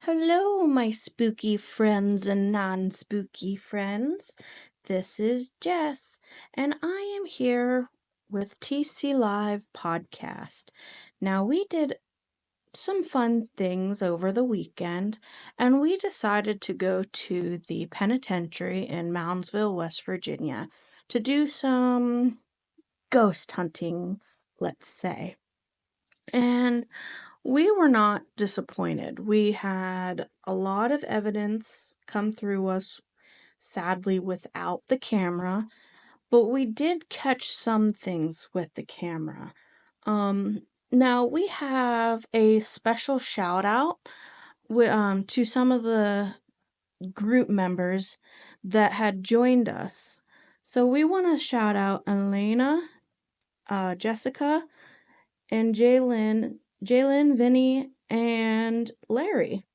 Hello, my spooky friends and non-spooky friends. This is Jess, and I am here with TC Live Podcast. Now, we did some fun things over the weekend, and we decided to go to the penitentiary in Moundsville, West Virginia, to do some ghost hunting, let's say. And we were not disappointed. We had a lot of evidence come through us, sadly, without the camera, but we did catch some things with the camera. Now we have a special shout out to some of the group members that had joined us. So we want to shout out Elena, Jessica, and Jalen, Vinny, and Larry.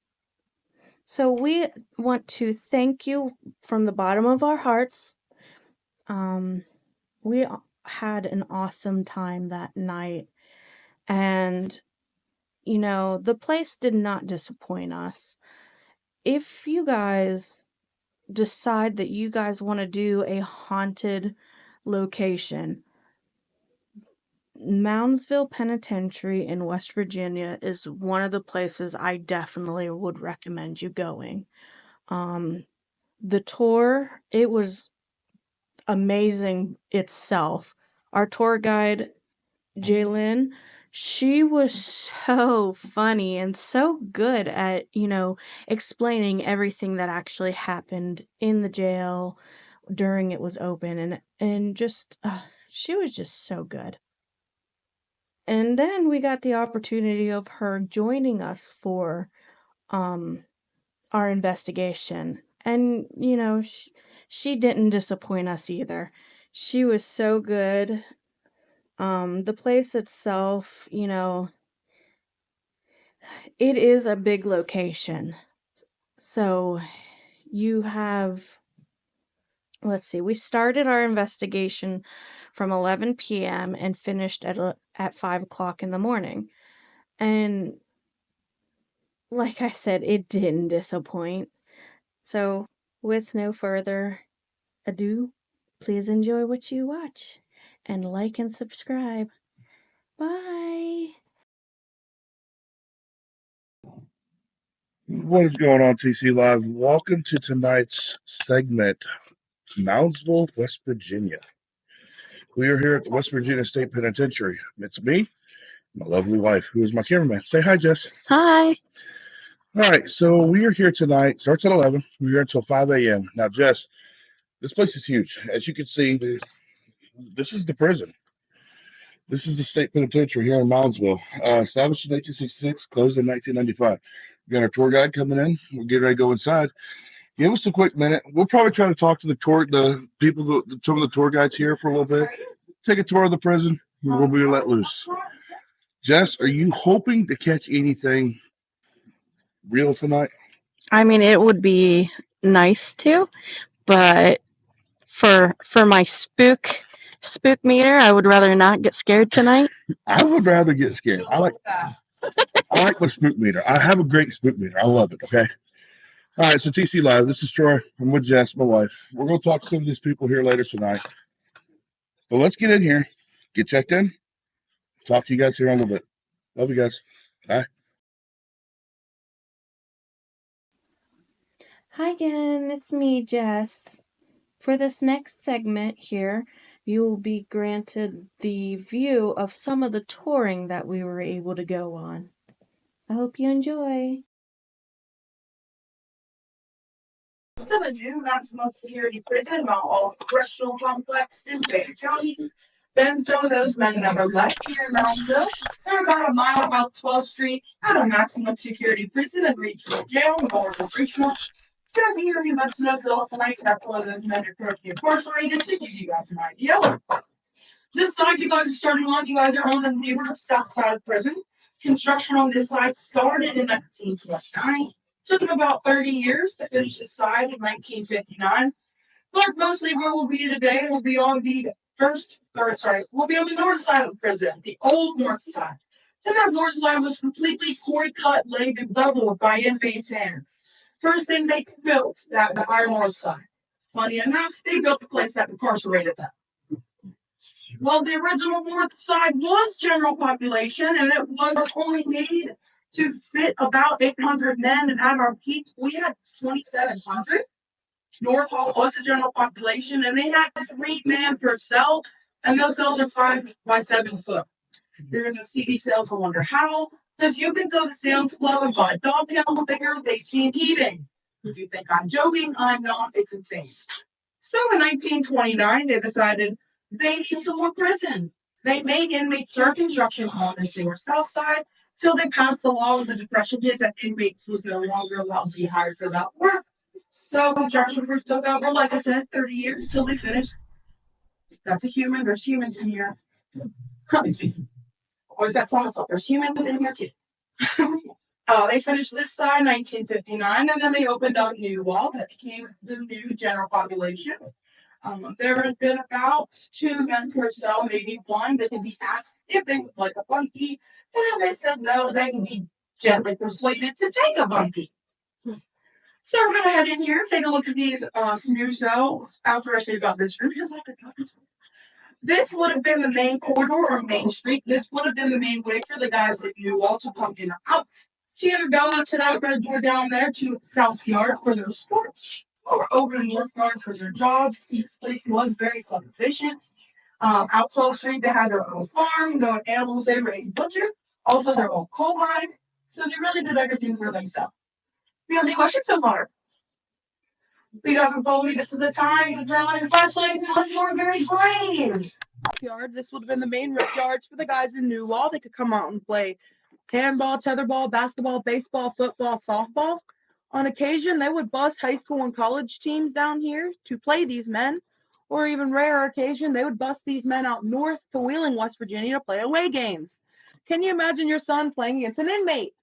So we want to thank you from the bottom of our hearts. We had an awesome time that night, and the place did not disappoint us. If you guys decide that you guys want to do a haunted location, Moundsville Penitentiary in West Virginia is one of the places I definitely would recommend you going. The tour, it was amazing itself. Our tour guide, Jaylyn, she was so funny and so good at, explaining everything that actually happened in the jail during it was open, and just she was just so good. And then we got the opportunity of her joining us for our investigation. And, she didn't disappoint us either. She was so good. The place itself, it is a big location. So you have, let's see, we started our investigation from 11 p.m. and finished at 5 o'clock in the morning. And like I said, it didn't disappoint. So, with no further ado, please enjoy what you watch and like and subscribe. Bye. What is going on, TC Live? Welcome to tonight's segment, Moundsville, West Virginia. We are here at the West Virginia State Penitentiary. It's me, my lovely wife, who is my cameraman. Say hi, Jess. Hi. All right, so we are here tonight. Starts at 11. We're here until 5 a.m. Now, Jess, this place is huge. As you can see, this is the prison. This is the state penitentiary here in Moundsville. Established in 1866, closed in 1995. We got our tour guide coming in. We're getting ready to go inside. Give us a quick minute. We'll probably try to talk to the people, some of the tour guides here for a little bit. Take a tour of the prison. And we'll be let loose. Jess, are you hoping to catch anything real tonight? I mean, it would be nice to, but for my spook meter, I would rather not get scared tonight. I would rather get scared. I like my spook meter. I have a great spook meter. I love it. Okay. All right, so TC Live, this is Troy. I'm with Jess, my wife. We're going to talk to some of these people here later tonight. But let's get in here, get checked in, talk to you guys here in a little bit. Love you guys. Bye. Hi again, it's me, Jess. For this next segment here, you will be granted the view of some of the touring that we were able to go on. I hope you enjoy. To the new maximum security prison, Mount Olive Correctional Complex in Bay County. Then some of those men that are left here in Moundsville, they're about a mile about 12th Street at a maximum security prison and regional jail, Moundsville Regional. Says here you must know tonight that's one of those men are currently incarcerated to give you guys an idea. This side you guys are starting on, you guys are on the neighborhood of south side of prison. Construction on this side started in 1929. Took him about 30 years to finish this side in 1959. But mostly where we'll be today will be on the we'll be on the north side of the prison, the old north side. And that north side was completely cord-cut, laid, and leveled by inmates' hands. First inmates built that the iron north side. Funny enough, they built the place that incarcerated them. Well, the original north side was general population, and it was only made to fit about 800 men, and at our peak, we had 2,700. North Hall was the general population, and they had 3 men per cell, and those cells are 5 by 7 foot. You're going to see these cells and wonder how, because you can go to Sam's Club and buy dog kennels bigger, they seem heating. If you think I'm joking, I'm not, it's insane. So in 1929, they decided they need some more prison. They made inmates start construction on the North South side till they passed the law when the Depression hit that inmates was no longer allowed to be hired for that work. So construction crews took over, like I said, 30 years till they finished. That's a human. There's humans in here. Always got some stuff. There's humans in here too. They finished this side in 1959, and then they opened up New Wall that became the new general population. There had been about 2 men per cell, maybe 1, that could be asked if they would like a bunkie. And they said no, they can be gently persuaded to take a bunkie. So we're going to head in here and take a look at these new cells after I say about this room. Because I could cut this. This would have been the main corridor or main street. This would have been the main way for the guys at New Wall to come in or out. So you had to go out to that red door down there to South Yard for their sports, or over to North Yard for their jobs. This place was very self-sufficient. Out 12th Street, they had their own farm, their own animals they raised, butcher, also their own coal mine. So they really did everything for themselves. You have any questions so far? If you guys can follow me, this is a time to turn on your flashlights unless you're very brave. Yard. This would have been the main rec yards for the guys in New Wall. They could come out and play handball, tetherball, basketball, baseball, football, softball. On occasion, they would bus high school and college teams down here to play these men, or even rare occasion, they would bus these men out north to Wheeling, West Virginia to play away games. Can you imagine your son playing against an inmate?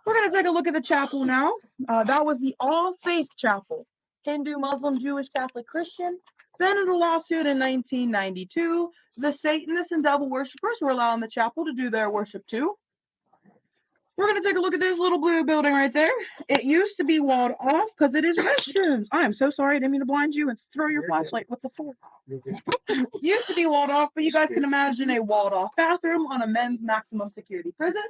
We're going to take a look at the chapel now. That was the All-Faith Chapel. Hindu, Muslim, Jewish, Catholic, Christian. Then in a lawsuit in 1992, the Satanists and devil worshippers were allowed in the chapel to do their worship too. We're going to take a look at this little blue building right there. It used to be walled off because it is restrooms. I am so sorry. I didn't mean to blind you and throw your flashlight. What the fuck? Used to be walled off, but you guys can imagine a walled off bathroom on a men's maximum security prison.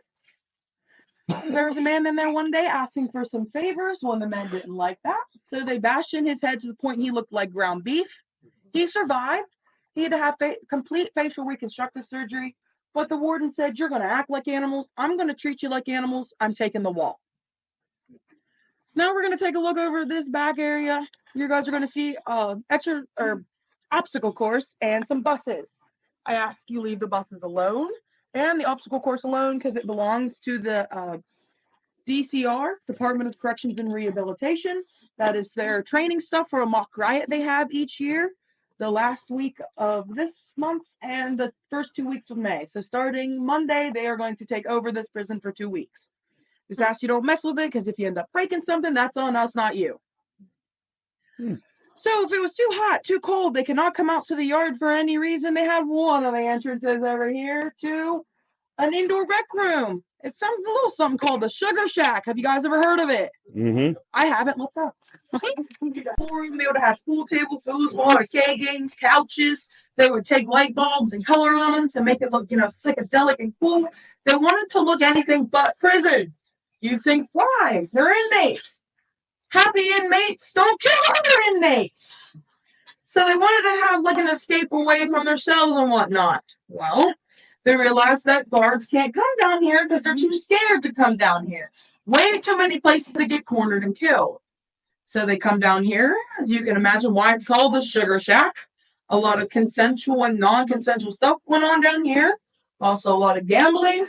There was a man in there one day asking for some favors. One of the men didn't like that. So they bashed in his head to the point he looked like ground beef. He survived. He had to have complete facial reconstructive surgery. But the warden said, you're going to act like animals. I'm going to treat you like animals. I'm taking the wall. Now we're going to take a look over this back area. You guys are going to see obstacle course and some buses. I ask you leave the buses alone and the obstacle course alone because it belongs to the DCR, Department of Corrections and Rehabilitation. That is their training stuff for a mock riot they have each year, the last week of this month and the first 2 weeks of May. So starting Monday, they are going to take over this prison for 2 weeks. Just ask you don't mess with it, because if you end up breaking something, that's on us, not you. So if it was too hot, too cold, they cannot come out to the yard for any reason. They have one of the entrances over here to an indoor rec room. It's a little something called the Sugar Shack. Have you guys ever heard of it? Mm-hmm. I haven't. Let's go. They would have pool table filled with water keggings, couches. They would take light bulbs and color on them to make it look, psychedelic and cool. They wanted to look anything but prison. You think, why? They're inmates. Happy inmates don't kill other inmates. So they wanted to have like an escape away from their cells and whatnot. Well, they realized that guards can't come down here because they're too scared to come down here. Way too many places to get cornered and killed. So they come down here. As you can imagine why it's called the Sugar Shack. A lot of consensual and non-consensual stuff went on down here. Also a lot of gambling.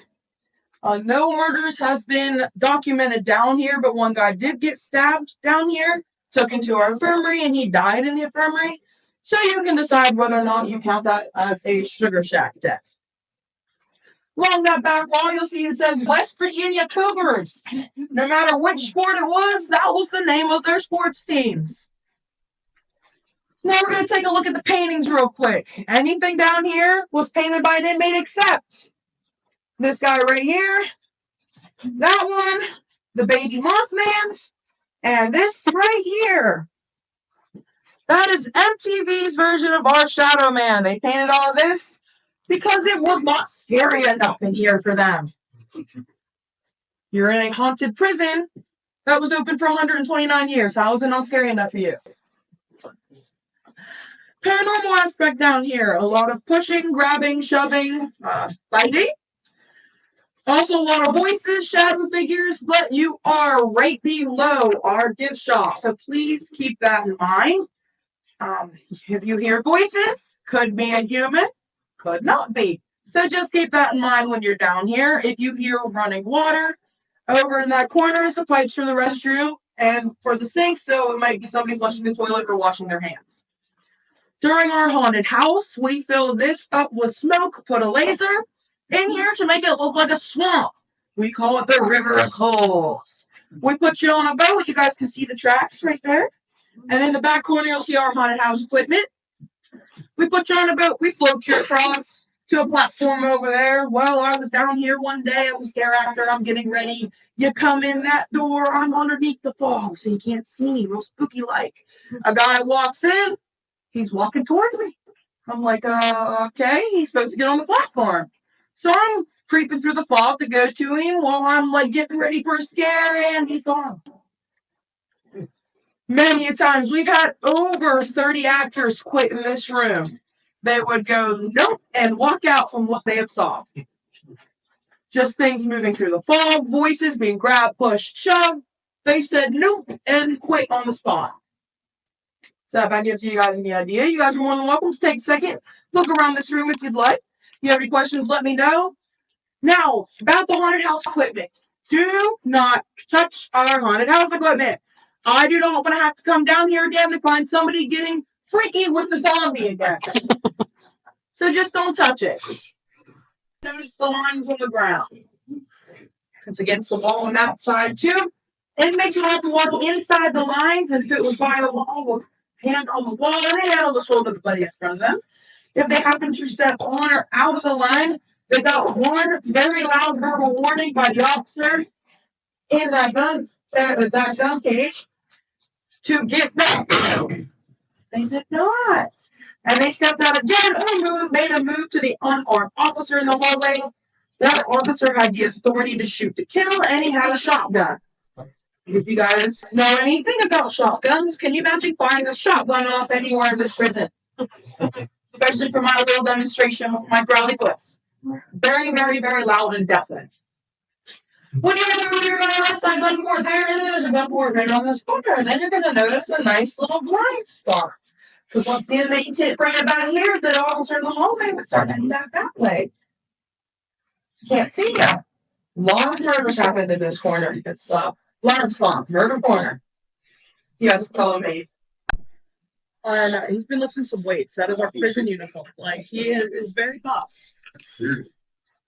No murders has been documented down here, but one guy did get stabbed down here, took into our infirmary, and he died in the infirmary. So you can decide whether or not you count that as a Sugar Shack death. Along that back wall, you'll see it says West Virginia Cougars. No matter which sport it was, that was the name of their sports teams. Now we're going to take a look at the paintings real quick. Anything down here was painted by an inmate except This guy right here, that one, the baby Mothman's, and this right here. That is MTV's version of our Shadow Man. They painted all of this because it was not scary enough in here for them. You're in a haunted prison that was open for 129 years. How is it not scary enough for you? Paranormal aspect down here. A lot of pushing, grabbing, shoving, biting. Also a lot of voices, shadow figures, but you are right below our gift shop. So please keep that in mind. If you hear voices, could be a human, could not be. So just keep that in mind when you're down here. If you hear running water, over in that corner is the pipes for the restroom and for the sink, so it might be somebody flushing the toilet or washing their hands. During our haunted house, we fill this up with smoke, put a laser in here to make it look like a swamp. We call it the River of Souls. We put you on a boat. You guys can see the tracks right there. And in the back corner, you'll see our haunted house equipment. We put you on a boat. We float you across to a platform over there. Well, I was down here one day as a scare actor. I'm getting ready. You come in that door. I'm underneath the fog, so you can't see me. Real spooky-like. A guy walks in. He's walking towards me. I'm like, okay. He's supposed to get on the platform. So I'm creeping through the fog to go to him while I'm like getting ready for a scare, and he's gone. Many a times we've had over 30 actors quit in this room. They would go nope and walk out from what they have saw. Just things moving through the fog, voices being grabbed, pushed, shoved. They said nope and quit on the spot. So if I give you guys any idea, you guys are more than welcome to take a second, look around this room if you'd like. If you have any questions, let me know. Now, about the haunted house equipment. Do not touch our haunted house equipment. I do not want to have to come down here again to find somebody getting freaky with the zombie again. So just don't touch it. Notice the lines on the ground. It's against the wall on that side too. Inmates will have to walk inside the lines, and if it was by the wall, we'll hand on the wall and a hand on the shoulder of the buddy in front of them. If they happen to step on or out of the line, they got one very loud verbal warning by the officer in that gun cage to get back. They did not. And they stepped out again and made a move to the unarmed officer in the hallway. That officer had the authority to shoot to kill, and he had a shotgun. If you guys know anything about shotguns, can you imagine firing a shotgun off anywhere in this prison? Especially for my little demonstration with my growly voice. Very, very, very loud and deafening. When you're going to press that gun port there, and there's a gun port right on this corner, and then you're going to notice a nice little blind spot. Because once the inmates hit right about here, the officer in the hallway would start heading back that way. Can't see you. A lot of murders happened in this corner. It's blind spot, murder corner. You guys follow me. And he's been lifting some weights. That is our prison uniform. Like, he is very buff.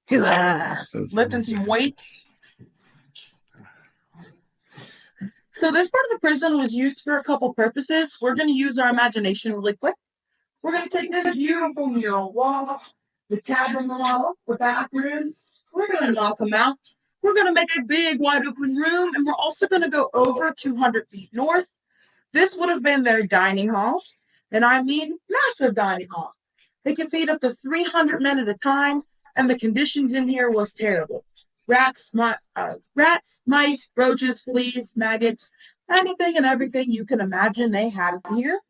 Lifting some weights. So this part of the prison was used for a couple purposes. We're going to use our imagination really quick. We're going to take this beautiful mural wall, the cabin wall, the bathrooms. We're going to knock them out. We're going to make a big, wide open room, and we're also going to go over 200 feet north. This would have been their dining hall, and I mean massive dining hall. They could feed up to 300 men at a time, and the conditions in here was terrible. Rats, mice, roaches, fleas, maggots, anything and everything you can imagine they had here.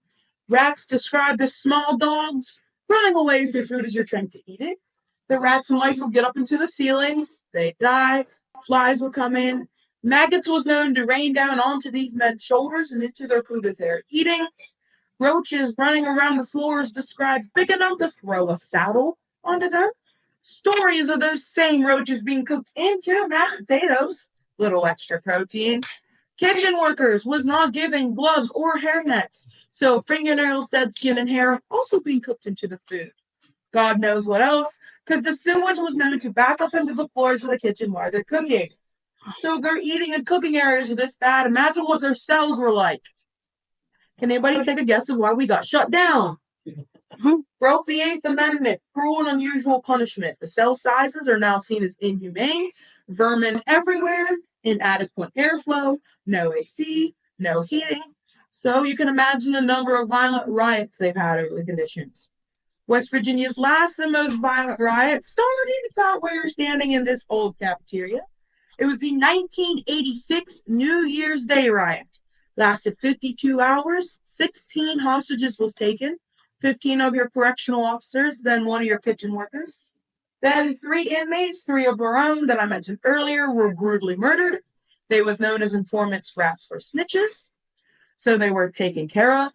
Rats described as small dogs running away with your food as you're trying to eat it. The rats and mice will get up into the ceilings. They die. Flies will come in. Maggots was known to rain down onto these men's shoulders and into their food as they're eating. Roaches running around the floors described big enough to throw a saddle onto them. Stories of those same roaches being cooked into mashed potatoes. Little extra protein. Kitchen workers was not given gloves or hairnets. So fingernails, dead skin, and hair also being cooked into the food. God knows what else, because the sewage was known to back up into the floors of the kitchen while they're cooking. So their eating and cooking areas are this bad. Imagine what their cells were like. Can anybody take a guess of why we got shut down? who broke the 8th Amendment, cruel and unusual punishment. The cell sizes are now seen as inhumane, vermin everywhere, inadequate airflow, no AC, no heating. So you can imagine the number of violent riots they've had over the conditions. West Virginia's last and most violent riot started about where you're standing in this old cafeteria. It was the 1986 New Year's Day riot. Lasted 52 hours, 16 hostages was taken, 15 of your correctional officers, then one of your kitchen workers. Then 3 inmates, 3 of their own that I mentioned earlier, were brutally murdered. They was known as informants, rats, for snitches. So they were taken care of.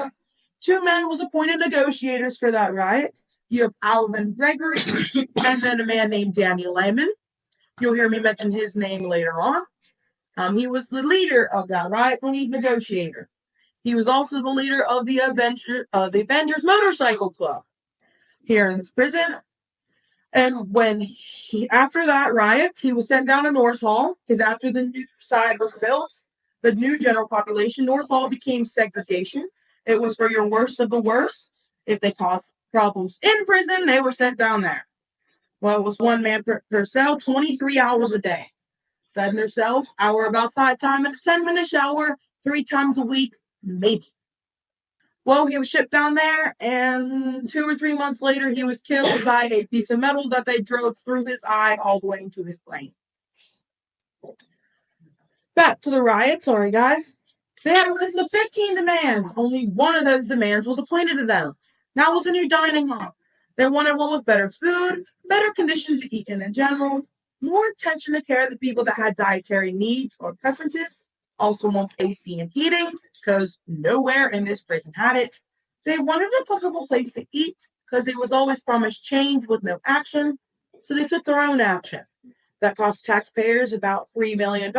2 men was appointed negotiators for that riot. You have Alvin Gregory and then a man named Danny Lehman. You'll hear me mention his name later on. He was the leader of that riot, lead negotiator. He was also the leader of the Avengers Motorcycle Club here in this prison. And after that riot, he was sent down to North Hall, because after the new side was built, the new general population, North Hall became segregation. It was for your worst of the worst. If they caused problems in prison, they were sent down there. Well, it was 1 man per cell, 23 hours a day. Fed in their cells, hour of outside time, and a 10-minute shower 3 times a week, maybe. Well, he was shipped down there, and 2 or 3 months later, he was killed by a piece of metal that they drove through his eye all the way into his brain. Back to the riot, sorry guys. They had a list of 15 demands. Only one of those demands was appointed to them. That was a new dining hall. They wanted one with better food, better conditions to eat in general, more attention to care of the people that had dietary needs or preferences. Also want AC and heating, because nowhere in this prison had it. They wanted a comfortable place to eat, because they was always promised change with no action, so they took their own action. That cost taxpayers about $3 million.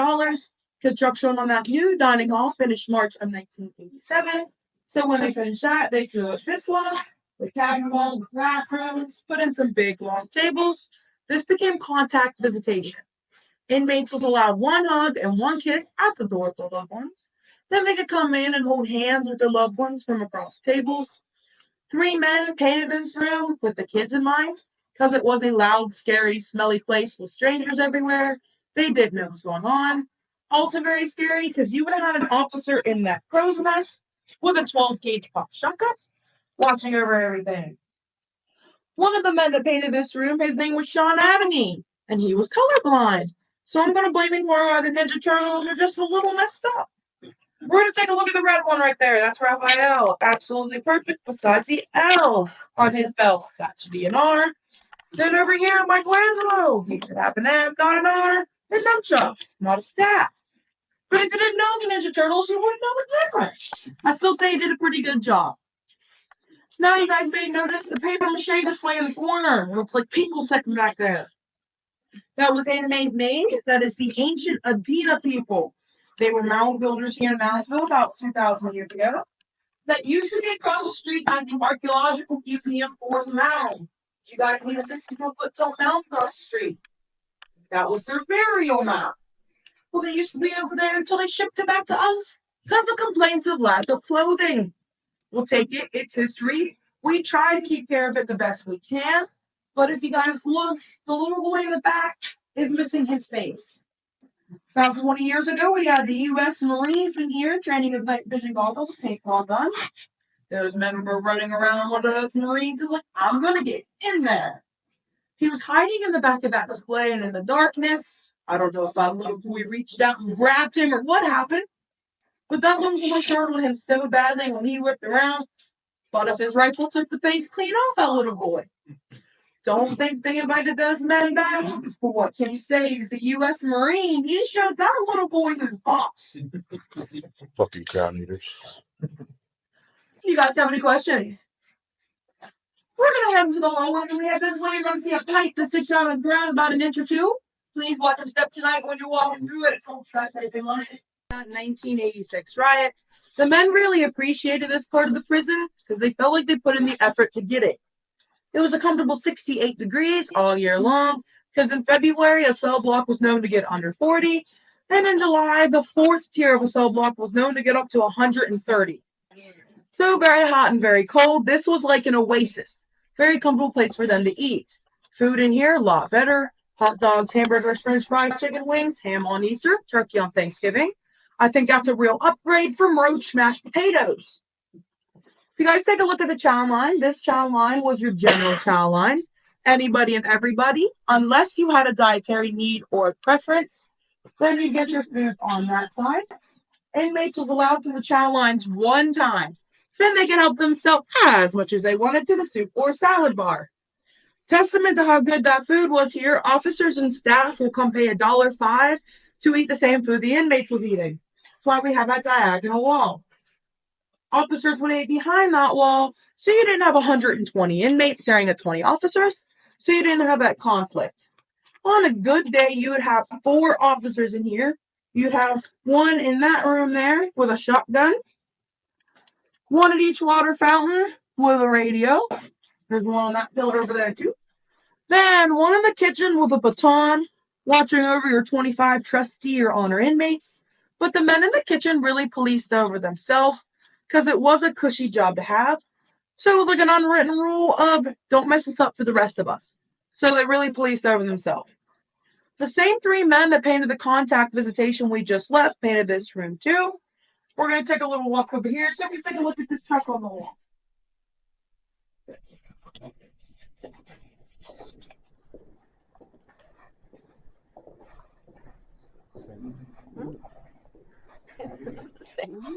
Construction on that new dining hall finished March of 1987. So when they finished that, they threw up this one, the cabin wall with bathrooms, put in some big long tables. This became contact visitation. Inmates was allowed 1 hug and 1 kiss at the door with their loved ones. Then they could come in and hold hands with their loved ones from across the tables. 3 men painted this room with the kids in mind, because it was a loud, scary, smelly place with strangers everywhere. They didn't know what was going on. Also very scary, because you would have had an officer in that crow's nest with a 12-gauge pop shotgun watching over everything. One of the men that painted this room, his name was Sean Adamy, and he was colorblind. So I'm going to blame him for why the Ninja Turtles are just a little messed up. We're going to take a look at the red one right there. That's Raphael. Absolutely perfect, besides the L on his belt. That should be an R. Then over here, Michelangelo. He should have an M, not an R. And nunchucks, not a staff. But if you didn't know the Ninja Turtles, you wouldn't know the difference. I still say he did a pretty good job. Now you guys may notice the paper mache display in the corner. It looks like people sitting back there. That was handmade made. That is the ancient Adita people. They were mound builders here in Moundsville about 2,000 years ago. That used to be across the street at the Archaeological Museum for the mound. You guys see the 64-foot tall mound across the street? That was their burial mound. Well, they used to be over there until they shipped it back to us because of complaints of lack of clothing. We'll take it. It's history. We try to keep care of it the best we can. But if you guys look, the little boy in the back is missing his face. About 20 years ago, we had the U.S. Marines in here training with night vision goggles and paintball guns. Those men were running around. One of those Marines is like, I'm going to get in there. He was hiding in the back of that display and in the darkness. I don't know if that little boy reached out and grabbed him or what happened. But that little boy startled him so badly when he whipped around. But if his rifle took the face clean off that little boy. Don't think they invited those men back. But what can you say? He's a U.S. Marine. He showed that little boy his boss. Fucking crown eaters. You guys have any questions? We're going to head into the hallway and we head this way. You're going to see a pipe that sticks out of the ground about 1 inch or 2. Please watch your step tonight when you're walking through it. Don't trust anything like it. 1986 riot. The men really appreciated this part of the prison because they felt like they put in the effort to get it. It was a comfortable 68 degrees all year long, because in February, a cell block was known to get under 40, and in July, the 4th tier of a cell block was known to get up to 130. So very hot and very cold. This was like an oasis. Very comfortable place for them to eat. Food in here, a lot better. Hot dogs, hamburgers, french fries, chicken wings, ham on Easter, turkey on Thanksgiving. I think that's a real upgrade from roach mashed potatoes. If you guys take a look at the chow line, this chow line was your general chow line. Anybody and everybody, unless you had a dietary need or preference, then you get your food on that side. Inmates was allowed to the chow lines one time. Then they can help themselves as much as they wanted to the soup or salad bar. Testament to how good that food was here, officers and staff will come pay $1.05 to eat the same food the inmates was eating. That's why we have that diagonal wall. Officers would eat behind that wall, so you didn't have 120 inmates staring at 20 officers, so you didn't have that conflict. On a good day, you would have 4 officers in here. You'd have one in that room there with a shotgun, one at each water fountain with a radio. There's one on that pillar over there too. Then one in the kitchen with a baton, watching over your 25 trustee or honor inmates. But the men in the kitchen really policed over themselves because it was a cushy job to have. So it was like an unwritten rule of don't mess this up for the rest of us. So they really policed over themselves. The same 3 men that painted the contact visitation we just left painted this room too. We're going to take a little walk over here so we can take a look at this truck on the wall.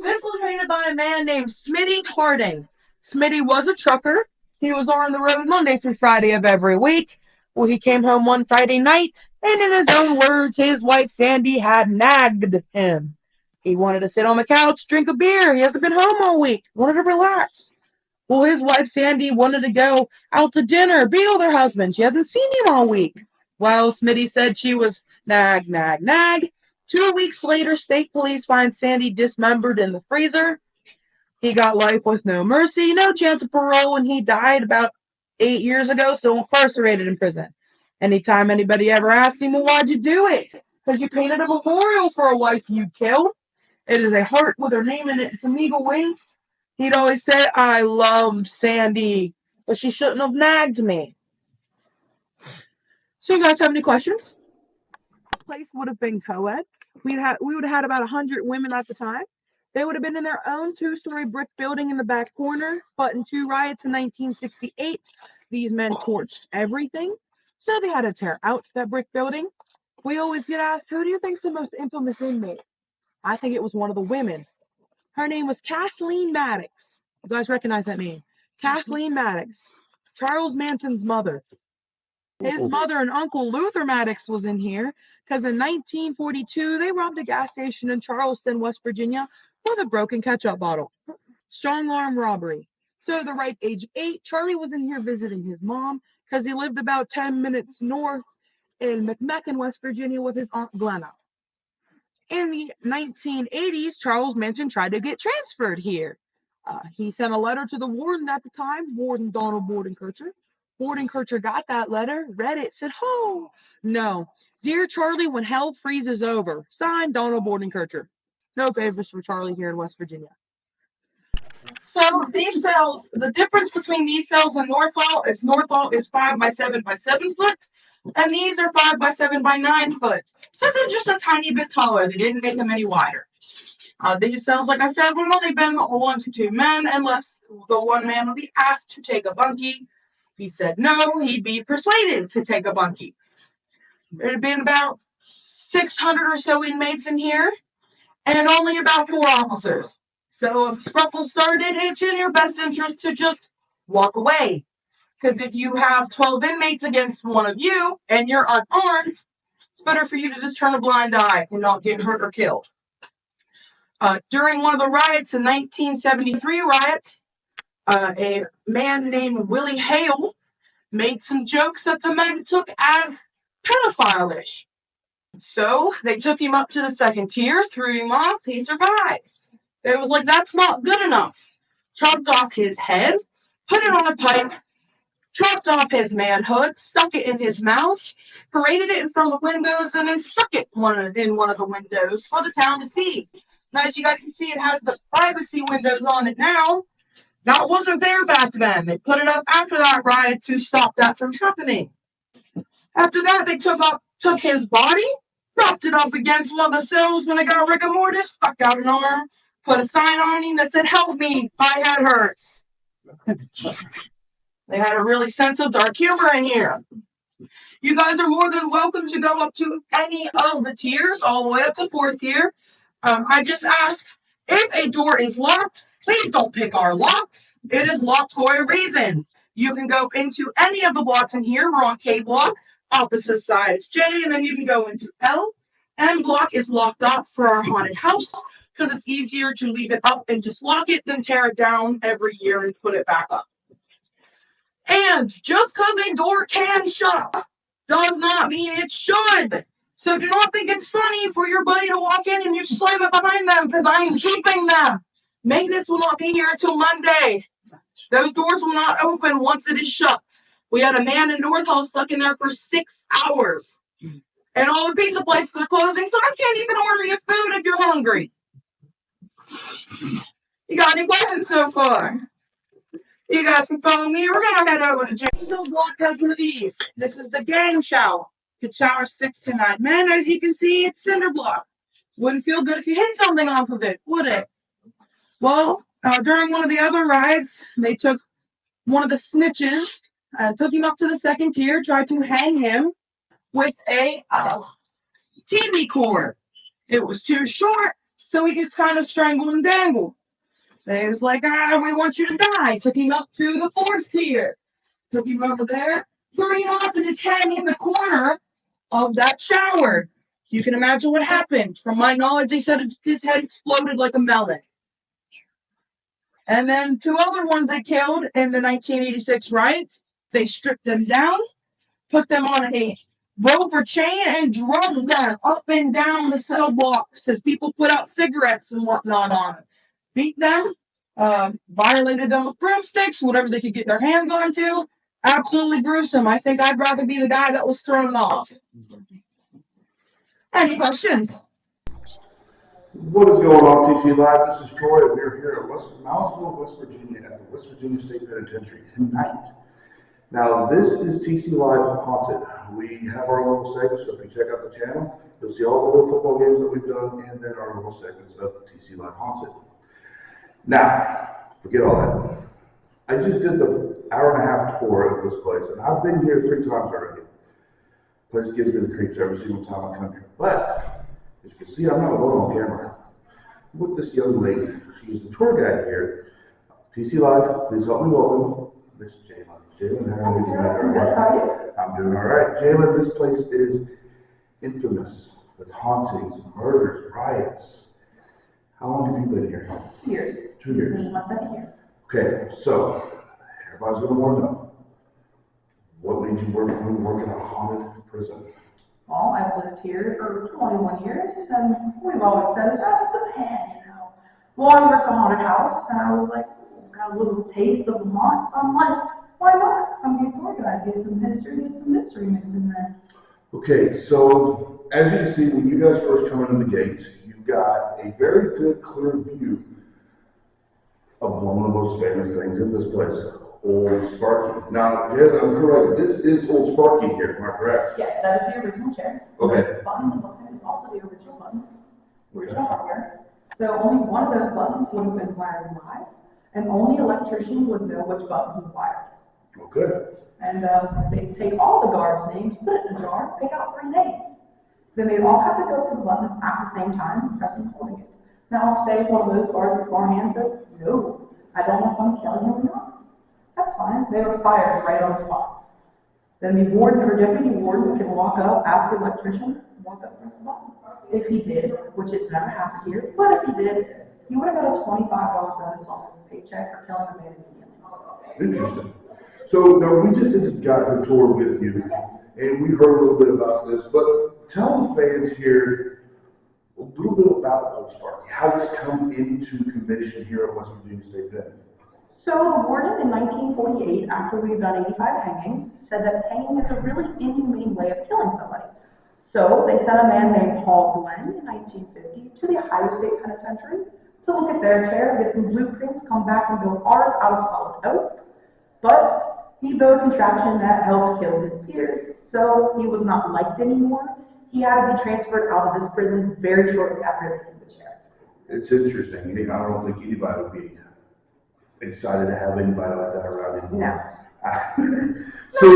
This was painted by a man named Smitty Harding. Smitty was a trucker. He was on the road Monday through Friday of every week. Well, he came home one Friday night, and in his own words, his wife Sandy had nagged him. He wanted to sit on the couch, drink a beer. He hasn't been home all week. Wanted to relax. Well, his wife Sandy wanted to go out to dinner, be with her husband. She hasn't seen him all week. Well, Smitty said she was nag, nag, nag. 2 weeks later, state police find Sandy dismembered in the freezer. He got life with no mercy, no chance of parole, and he died about 8 years ago, still incarcerated in prison. Anytime anybody ever asked him, well, why'd you do it? Because you painted a memorial for a wife you killed. It is a heart with her name in it. It's some eagle wings. He'd always say, I loved Sandy, but she shouldn't have nagged me. So you guys have any questions? The place would have been co-ed. We would have had about 100 women at the time. They would have been in their own 2-story brick building in the back corner, but in 2 riots in 1968, these men torched everything. So they had to tear out that brick building. We always get asked, who do you think's the most infamous inmate? I think it was one of the women. Her name was Kathleen Maddox. You guys recognize that name? Kathleen Maddox, Charles Manson's mother. His mother and uncle Luther Maddox was in here because in 1942, they robbed a gas station in Charleston, West Virginia with a broken ketchup bottle. Strong arm robbery. So at the ripe age of 8, Charlie was in here visiting his mom because he lived about 10 minutes north in McMecken, West Virginia with his Aunt Glenna. In the 1980s, Charles Manson tried to get transferred here. He sent a letter to the warden at the time, Warden Donald Bordenkircher. Bordenkircher got that letter, read it, said, oh, no. Dear Charlie, when hell freezes over. Signed, Donald Bordenkircher. No favors for Charlie here in West Virginia. So these cells, the difference between these cells and Northall is 5 by 7 by 7 foot, and these are 5 by 7 by 9 foot. So they're just a tiny bit taller. They didn't make them any wider. These cells, like I said, would only been 1 to 2 men, unless the one man would be asked to take a bunkie. If he said no, he'd be persuaded to take a bunkie. There had been about 600 or so inmates in here, and only about 4 officers. So if Scruffle started, it's in your best interest to just walk away. Because if you have 12 inmates against one of you, and you're unarmed, it's better for you to just turn a blind eye and not get hurt or killed. During one of the riots, the 1973 riot, a man named Willie Hale made some jokes that the men took as pedophile-ish. So they took him up to the 2nd tier, threw him off, he survived. It was like, that's not good enough. Chopped off his head, put it on a pike, chopped off his manhood, stuck it in his mouth, paraded it in front of the windows, and then stuck it in one of the windows for the town to see. Now, as you guys can see, it has the privacy windows on it now. That wasn't there back then. They put it up after that riot to stop that from happening. After that, they took his body, propped it up against one of the cells when they got rigor mortis, stuck out an arm, put a sign on him that said, "Help me, my head hurts." They had a really sense of dark humor in here. You guys are more than welcome to go up to any of the tiers, all the way up to 4th tier. I just ask, if a door is locked, please don't pick our locks. It is locked for a reason. You can go into any of the blocks in here. We're on K block. Opposite side is J, and then you can go into L. M block is locked off for our haunted house because it's easier to leave it up and just lock it than tear it down every year and put it back up. And just because a door can shut does not mean it should. So do not think it's funny for your buddy to walk in and you slam it behind them, because I am keeping them. Maintenance will not be here until Monday. Those doors will not open once it is shut. We had a man in North Hall stuck in there for 6 hours. And all the pizza places are closing, so I can't even order you food if you're hungry. You got any questions so far? You guys can follow me. We're going to head over to James. So block has one of these. This is the gang shower. Could shower 6 to 9 men. As you can see, it's cinder block. Wouldn't feel good if you hit something off of it, would it? Well, during one of the other rides, they took one of the snitches, took him up to the 2nd tier, tried to hang him with a TV cord. It was too short, so he just kind of strangled and dangled. They was like, we want you to die. Took him up to the 4th tier. Took him over there, threw him off, and his head in the corner of that shower. You can imagine what happened. From my knowledge, they said his head exploded like a melon. And then 2 other ones they killed in the 1986 riots. They stripped them down, put them on a rope or chain, and drug them up and down the cell blocks as people put out cigarettes and whatnot on them. Beat them, violated them with broomsticks, whatever they could get their hands onto. Absolutely gruesome. I think I'd rather be the guy that was thrown off. Any questions? What is going on, TC Live? This is Troy. We're here at Moundsville, West Virginia, at the West Virginia State Penitentiary tonight. Now, this is TC Live Haunted. We have our local segments, so if you check out the channel, you'll see all the little football games that we've done, and then our little segments of TC Live Haunted. Now, forget all that. I just did the hour-and-a-half tour of this place, and I've been here 3 times already. Place gives me the creeps every single time I come here. But, as you can see, I'm not alone on camera. I'm with this young lady. She's the tour guide here. TC Live, please help me welcome Miss Jalen. Jalen, how are you tonight? I'm doing all right. Jalen, this place is infamous with hauntings, murders, riots. How long have you been here? 2 years. 2 years. This is my 2nd year. Okay, so everybody's going to want to know, what made you work in a haunted prison? Well, I've lived here for 21 years, and we've always said, that's the pen, you know. Well, I worked at the haunted house, and I was like, got a little taste of the haunt, so I'm like, why not? Come be a tour guide, get some history mixed in there. Okay, so as you can see, when you guys first come into the gates, you've got a very good, clear view of one of the most famous things in this place, Old Sparky. Now, Jalen, I'm correct. This is Old Sparky here, am I correct? Yes, that is the original chair. Okay. The buttons above it is also the original buttons, original hardware. So only one of those buttons would have been wired live, and only an electrician would know which button he wired. Okay. And they take all the guards' names, put it in a jar, pick out 3 names. Then they'd all have to go to the buttons at the same time, press and holding it. Now, say one of those guards beforehand says, no, I don't know if I'm killing him or not. That's fine. They were fired right on the spot. Then the warden or deputy warden can walk up, ask the electrician, walk up, press the button. If he did, which has never happened here, but if he did, he would have got a $25 bonus on his paycheck for killing a man immediately. Interesting. So now we just did the tour with you, and we heard a little bit about this, but tell the fans here a little bit about Old Sparky. How did it come into commission here at West Virginia State Penn? So the warden in 1948, after we've done 85 hangings, said that hanging is a really inhumane way of killing somebody. So they sent a man named Paul Glenn in 1950 to the Ohio State Penitentiary to look at their chair, get some blueprints, come back and build ours out of solid oak. But he built a contraption that helped kill his peers, so he was not liked anymore. He had to be transferred out of this prison very shortly after making the chair. It's interesting. I don't think anybody would be excited to have anybody like that around anymore. No. So,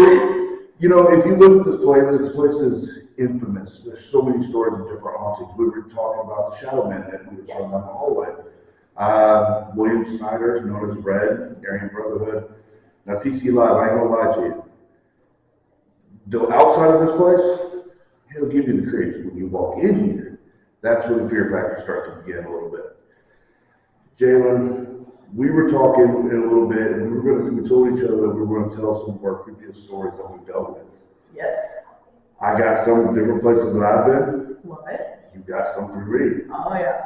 you know, if you look at this place is infamous. There's so many stories of different hauntings. We were talking about the Shadow Man that we were talking about in the hallway. William Snyder, known as Red, Aryan Brotherhood. Now, TC Live, I ain't gonna lie to you. The outside of this place, it'll give you the creeps. When you walk in here, that's when the fear factor starts to begin a little bit. Jalen, we were talking in a little bit, and we told each other that we were going to tell some of our creepiest stories that we've dealt with. Yes. I got some different places that I've been. Love it. You got some to read. Oh, yeah.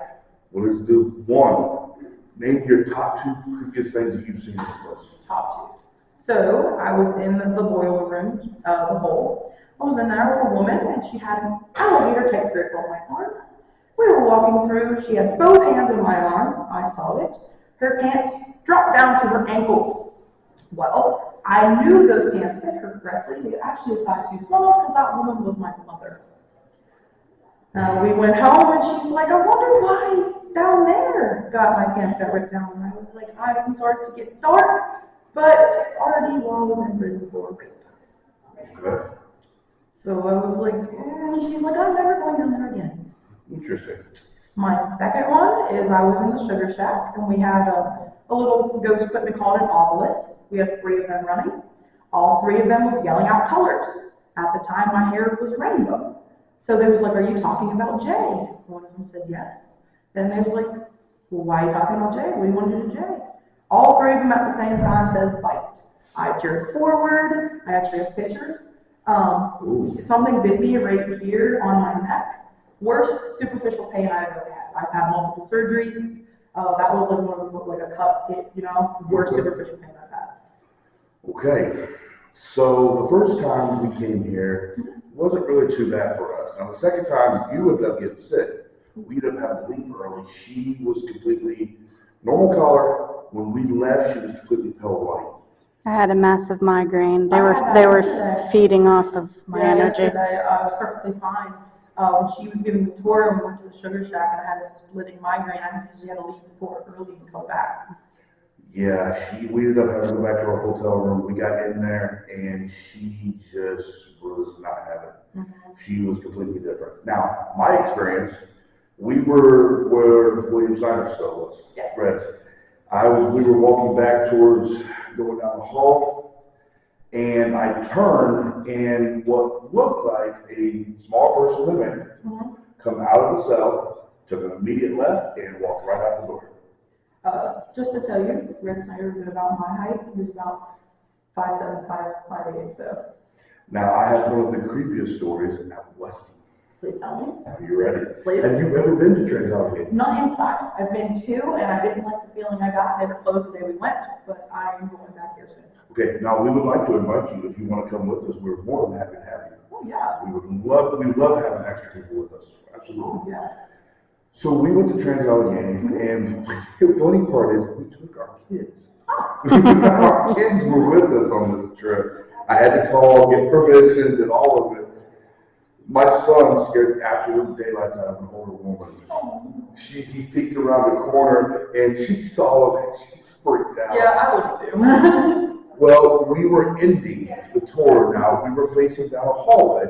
Well, let's do one. Name your top 2 creepiest things that you've seen in this place. Top 2. So, I was in the boiler room, the hole. I was in there with a woman, and she had an alligator type grip on my arm. We were walking through. She had both hands on my arm. I saw it. Her pants dropped down to her ankles. Well, I knew those pants fit her correctly. They were actually a size too small because that woman was my mother. We went home, and she's like, I wonder why down there my pants got ripped down. And I was like, I'm sorry to get dark, but already while I was in prison for rape. Okay. So I was like, she's like, I'm never going down there again. Interesting. My second one is I was in the sugar shack, and we had a little ghost equipment called an obelisk. We had 3 of them running. All 3 of them was yelling out colors. At the time, my hair was rainbow. So they was like, are you talking about Jay? One of them said yes. Then they was like, well, why are you talking about Jay? What do you want to do to Jay? All 3 of them at the same time said bite. I jerked forward. I actually have pictures. Something bit me right here on my neck. Worst superficial pain I've ever had. I've had multiple surgeries. That was like one of them, like a cut, worst superficial pain I've had. Okay. So the first time we came here wasn't really too bad for us. Now the second time you ended up getting sick. We ended up having to leave early. She was completely normal color. When we left, she was completely pale white. I had a massive migraine. They were feeding off of my energy. Yesterday, I was perfectly fine. When she was giving the tour, and we went to the sugar shack, and I had a splitting migraine because she had to leave before early and come back. Yeah, we ended up having to go back to our hotel room. We got in there, and she just was not having it. Mm-hmm. She was completely different. Now, my experience, we were where William Snyder still was. Yes. Reds. We were walking back towards going down the hall, and I turned, and what looked like a small person in there come out of the cell, took an immediate left, and walked right out the door. Just to tell you, Red Snyder was about my height. He was about 5'7", 5'8", so. Now, I have one of the creepiest stories at Westy. Please tell me. Are you ready? Please. Have you ever been to Transalgate? Not inside. I've been 2, and I didn't like the feeling I got. They were closed the day we went, but I'm going back here soon. Okay, now we would like to invite you if you want to come with us. We're more than happy to have you. Oh, yeah. We would love having extra people with us. Absolutely. Oh, yeah. So we went to Transalgate, and the funny part is we took our kids. Our kids were with us on this trip. I had to call, get permission, and all of it. My son scared the absolute daylights out of an older woman. He peeked around the corner, and she saw him, and she freaked out. Yeah, I would too. Well, we were ending the tour now. We were facing down a hallway.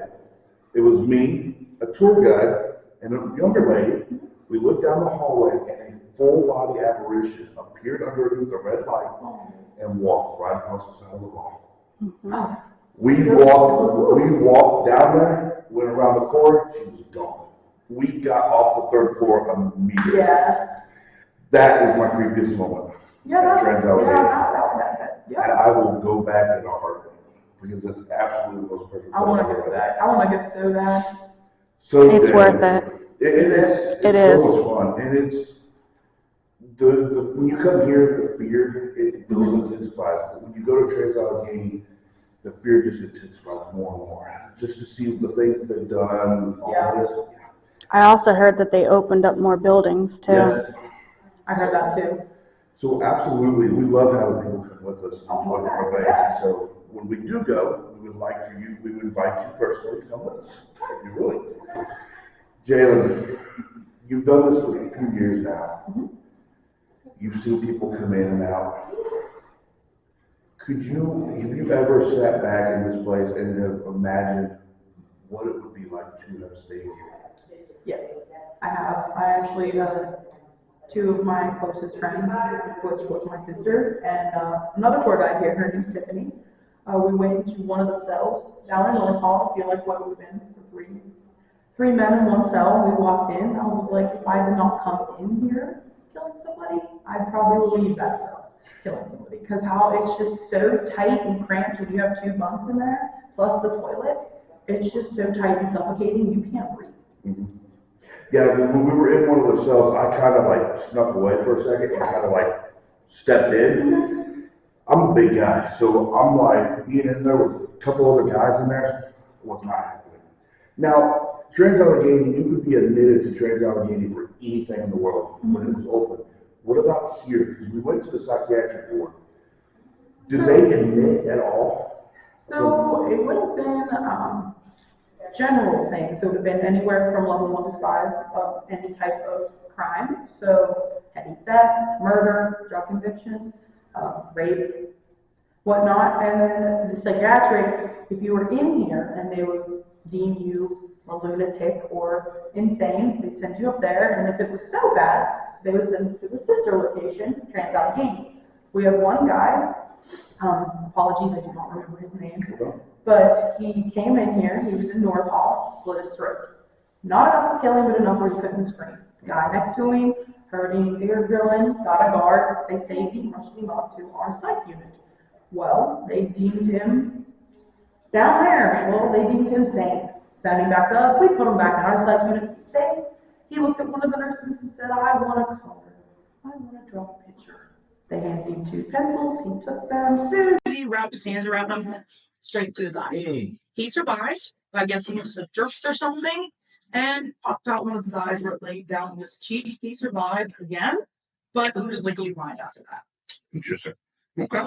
It was me, a tour guide, and a younger lady. We looked down the hallway, and a full-body apparition appeared underneath a red light and walked right across the side of the wall. Oh. We walked down there, went around the corner, she was gone. We got off the 3rd floor immediately. Yeah. That was my creepiest moment. Yeah, And I will go back in a heartbeat because it's absolutely the most perfect. I want to go back. I want to get so bad. So It's worth it. It is so much fun, and it's the when you come here, the fear it builds intensifies. But when you go to Transalgate, the fear just intensifies more and more. Just to see the things that they've done, all this. I also heard that they opened up more buildings too. Yes. I heard that too. So absolutely, we love having people come with us and enjoy different things. And so when we do go, we would invite you personally to come with us, if you really. Jalen, you've done this for a few years now. You've seen people come in and out. Have you ever sat back in this place and have imagined what it would be like to have stayed here? Yes, I have. I actually, two of my closest friends, which was my sister, and another tour guide here, her name's Tiffany. We went into one of the cells down in North Hall. I feel like what we've been for three men in one cell. We walked in. I was like, if I did not come in here killing somebody, I'd probably leave that cell killing somebody, because how it's just so tight and cramped when you have two bunks in there, plus the toilet. It's just so tight and suffocating, you can't breathe. Mm-hmm. Yeah, when we were in one of the cells, I kind of like snuck away for a second and kind of like stepped in. I'm a big guy, so I'm like being in there with a couple other guys in there was not happening. Now, Trans-Allegheny, you could be admitted to Trans-Allegheny for anything in the world when it was open. What about here? Because we went to the psychiatric ward. Did they admit at all? So it would have been general things. So it would have been anywhere from level 1 to 5 of any type of crime. So petty theft, murder, drug conviction, rape, whatnot. And then the psychiatric, if you were in here and they would deem you a lunatic or insane, they'd send you up there. And if it was so bad, they would send you to the sister location, Trans-Allegheny. We have one guy, apologies, I do not remember his name, but he came in here, he was in North Hall, slit his throat. Not enough to kill him, but enough where he couldn't scream. The guy next to him heard him ear drilling, got a guard, they saved him, rushed him up to our psych unit. Well, they deemed him down there, they deemed him sane. Sent him back to us, we put him back in our psych unit to say, he looked at one of the nurses and said, I want a color, I want to draw a picture. They handed him 2 pencils, he took them, soon as He wrapped his hands around him, straight to his eyes. He survived. I guess he must have jerked or something, and popped out one of his eyes where it laid down on his cheek. He survived again, but he was legally blind after that. Interesting. Okay.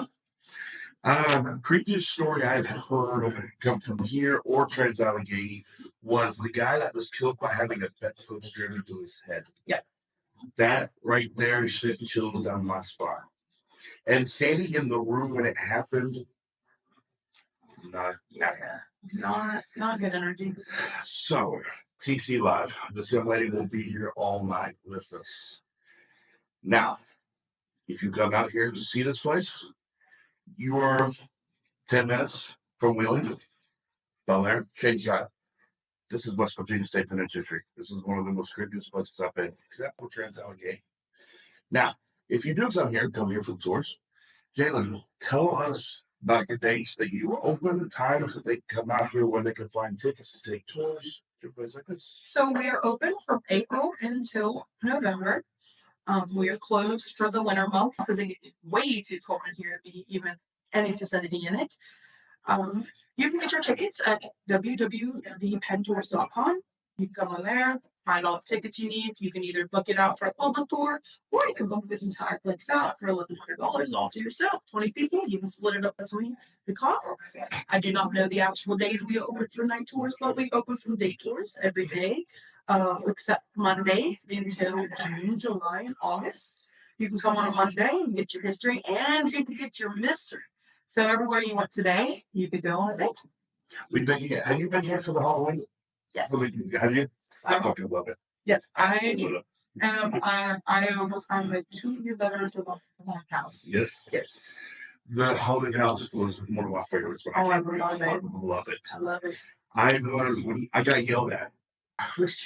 Creepiest story I've heard come from here or Trans-Allegheny was the guy that was killed by having a pet post driven to his head. Yeah. That right there sent chills down my spine. And standing in the room when it happened, Not good energy. So, TC Live, this young lady will be here all night with us. Now, if you come out here to see this place, you are 10 minutes from Wheeling, down there, Shadyside. This is West Virginia State Penitentiary. This is one of the most creepiest places I've been, except for Trans-Allegheny. Now, if you do come here for the tours, Jalen, tell us about your dates that you are open, times that they can come out here, where they can find tickets to take tours, place like this. So we are open from April until November. We are closed for the winter months because it gets way too cold in here to be even any facility in it. You can get your tickets at www.pentours.com. You can go on there, find all the tickets you need. You can either book it out for a public tour, or you can book this entire place out for $1,100 all to yourself. 20 people, you can split it up between the costs. I do not know the actual days we open for night tours, but we open for day tours every day, except Mondays until June, July, and August. You can come on a Monday and get your history, and you can get your mystery. So everywhere you went today, you could go on a day. We've been here. Have you been here for the Halloween? Yes. Have you? I fucking love it. Yes, I was on the 2-year veteran to the haunted house. Yes. Yes. The haunted house was one of my favorites. I love it. Love it. I love it. I got yelled at. I was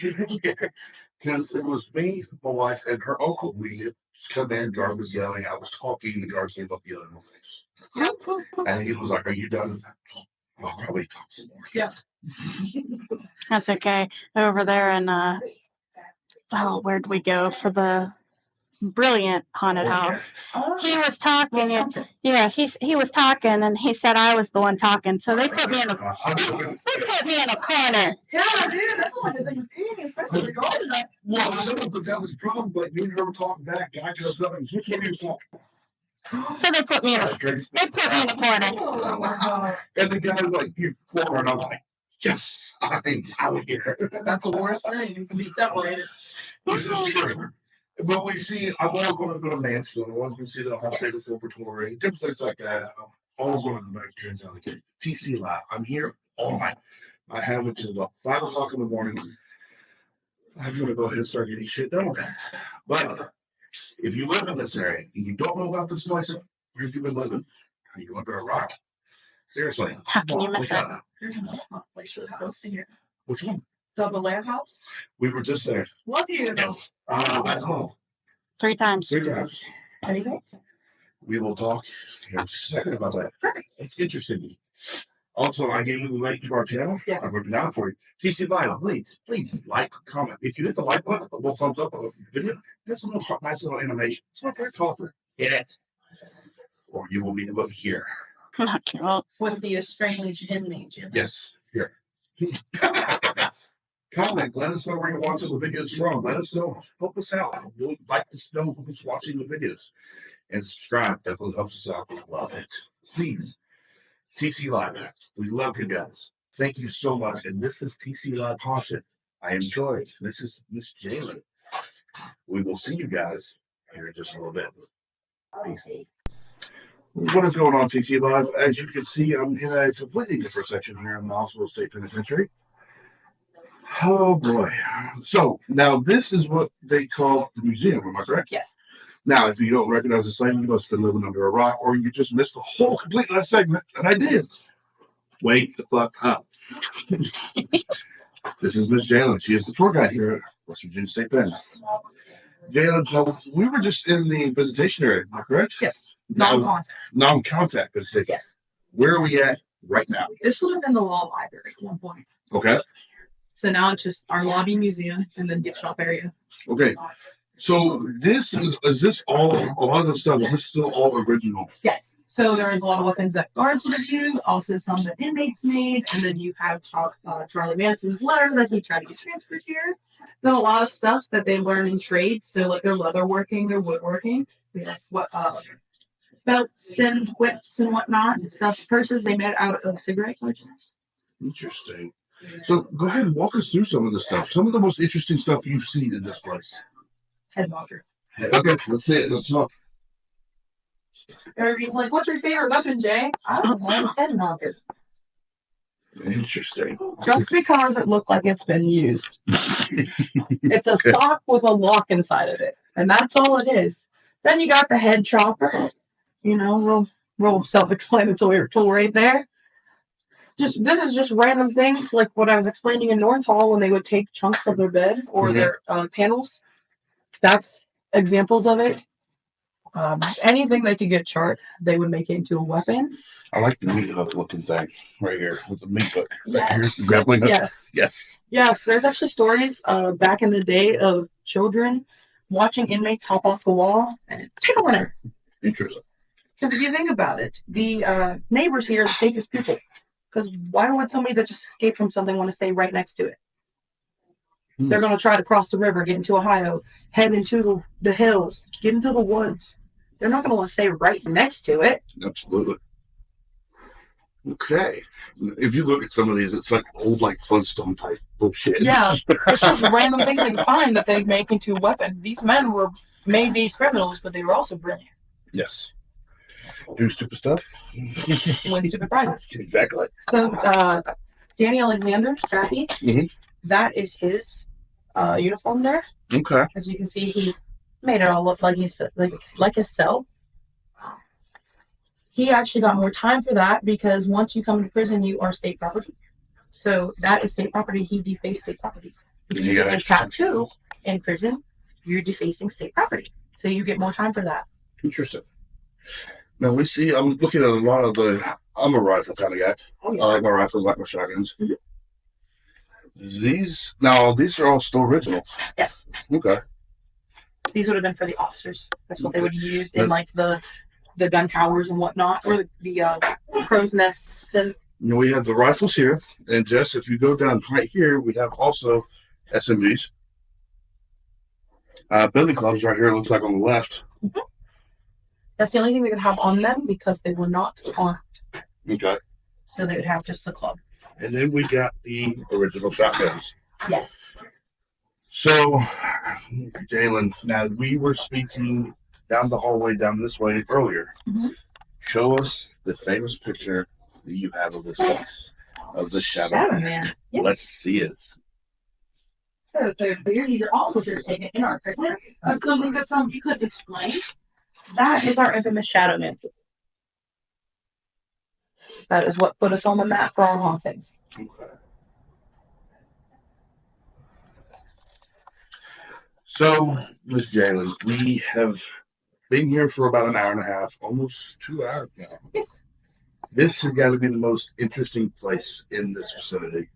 because it was me, my wife, and her uncle. We had come in, guard was yelling. I was talking. The guard came up yelling in my face. And he was like, "Are you done?" I'll probably talk some more. Yeah. That's okay. Over there and where'd we go for the brilliant haunted house. Oh, He was talking, he was talking, and he said I was the one talking. So they put me in a corner. Yeah, dude, that's not like a thing of eating, especially the garden. Well, I don't know if that was a problem, but me and her were talking back. Guy comes up and which one he was talking? So they put me in a corner. And the guy's like, "You corner," and I'm like, "Yes, I'm out here." That's the worst thing, to be separated. This is true. But we see, I'm always going to go to Mansfield. I always going to see the Ohio State Repertory, different things like that. I'm always going to go back to Transcend County. TC Live. I'm here all night. I have until about 5 o'clock in the morning. I'm going to go ahead and start getting shit done. But if you live in this area and you don't know about this place, where have you been living? Are you under a rock? Seriously. How can you miss it? There's another hot place for the house here. Which one? The Belair House. We were just there. What do you know? That's all. 3 times. 3 times. Anything? We will talk here in just a second about that. It's interesting. Also, I gave you the link to our channel. Yes. I'm ripping out for you. TC Live, please like, comment. If you hit the like button, a little thumbs up on the video, that's a little nice little animation. It's what they're called for. Hit it. Or you will be able to hear. Okay, well, With the estranged inmate. Yes, here. Comment. Let us know where you're watching the videos from. Let us know. Help us out. We would like to know who's watching the videos. And subscribe. Definitely helps us out. We love it. Please. TC Live. We love you guys. Thank you so much. And this is TC Live Haunted. I enjoyed. This is Miss Jalen. We will see you guys here in just a little bit. Peace. What is going on, TC Live? As you can see, I'm in a completely different section here in the Moundsville State Penitentiary. Oh boy. So now this is what they call the museum, am I correct? Yes. Now, if you don't recognize the segment, you must have been living under a rock, or you just missed the whole complete last segment, and I did. Wake the fuck up. This is Miss Jalen. She is the tour guide here at West Virginia State Pen. Jalen, we were just in the visitation area, am I correct? Yes. Now, Non-contact. non-contact visitation. Yes. Where are we at right now? This would have been the law library at one point. Okay. So now it's just our lobby museum and then gift shop area. Okay. So this is this all, a lot of the stuff, is this still all original? Yes. So there's a lot of weapons that guards would have used, also some that inmates made, and then you have Charlie Manson's letter that he tried to get transferred here. Then a lot of stuff that they learn in trades, so like their leatherworking, their woodworking. We have belts and whips and whatnot, and stuff, purses they made out of cigarette cartridges. Interesting. So go ahead and walk us through some of the stuff. Some of the most interesting stuff you've seen in this place. Head knocker. Okay, let's see it. Let's talk. Everybody's like, "What's your favorite weapon, Jay?" I don't know, head knocker. Interesting. Just because it looked like it's been used. It's a sock with a lock inside of it, and that's all it is. Then you got the head chopper. You know, real self-explanatory tool right there. This is just random things like what I was explaining in North Hall when they would take chunks of their bed or their panels. That's examples of it. Anything they could get charred, they would make it into a weapon. I like the meat hook looking thing right here with the meat hook. Right Yes. here, grappling hook. Yes. Yes. There's actually stories back in the day of children watching inmates hop off the wall and take a winner. Interesting. Because if you think about it, the neighbors here are the safest people. Because why would somebody that just escaped from something want to stay right next to it? They're going to try to cross the river, get into Ohio, head into the hills, get into the woods. They're not going to want to stay right next to it. Absolutely. Okay. If you look at some of these, it's like old, like Flintstone type bullshit. Yeah, it's just random things they can find that they make into a weapon. These men were maybe criminals, but they were also brilliant. Yes. Do stupid stuff. Win stupid prizes. Exactly. So, Danny Alexander, Strappy, that is his uniform there. Okay. As you can see, he made it all look like his cell. He actually got more time for that because once you come into prison, you are state property. So that is state property. He defaced state property. If you get a tattoo in prison, you're defacing state property. So you get more time for that. Interesting. Now we see, I'm looking at a lot of I'm a rifle kind of guy. Oh, yeah. I like my rifles, like my shotguns. These are all still original. Yes. Okay. These would have been for the officers. That's what Okay. they would have used in like the gun towers and whatnot, or the crow's nests. And we have the rifles here, and Jess, if you go down right here, we have also SMGs. Billy clubs right here. It looks like on the left. that's the only thing they could have on them because they were not armed. Okay. So they would have just the club. And then we got the original shotguns. Yes. So, Jalen, now we were speaking down the hallway down this way earlier. Mm-hmm. Show us the famous picture that you have of this place, of the Shadow Man. Yes. Let's see it. So here, these are all pictures taken in our prison of something that some you couldn't explain. That is our infamous Shadow Man. That is what put us on the map for our hauntings. Okay. So, Miss Jalen, we have been here for about an hour and a half, almost 2 hours now. Yes. This has got to be the most interesting place in this vicinity,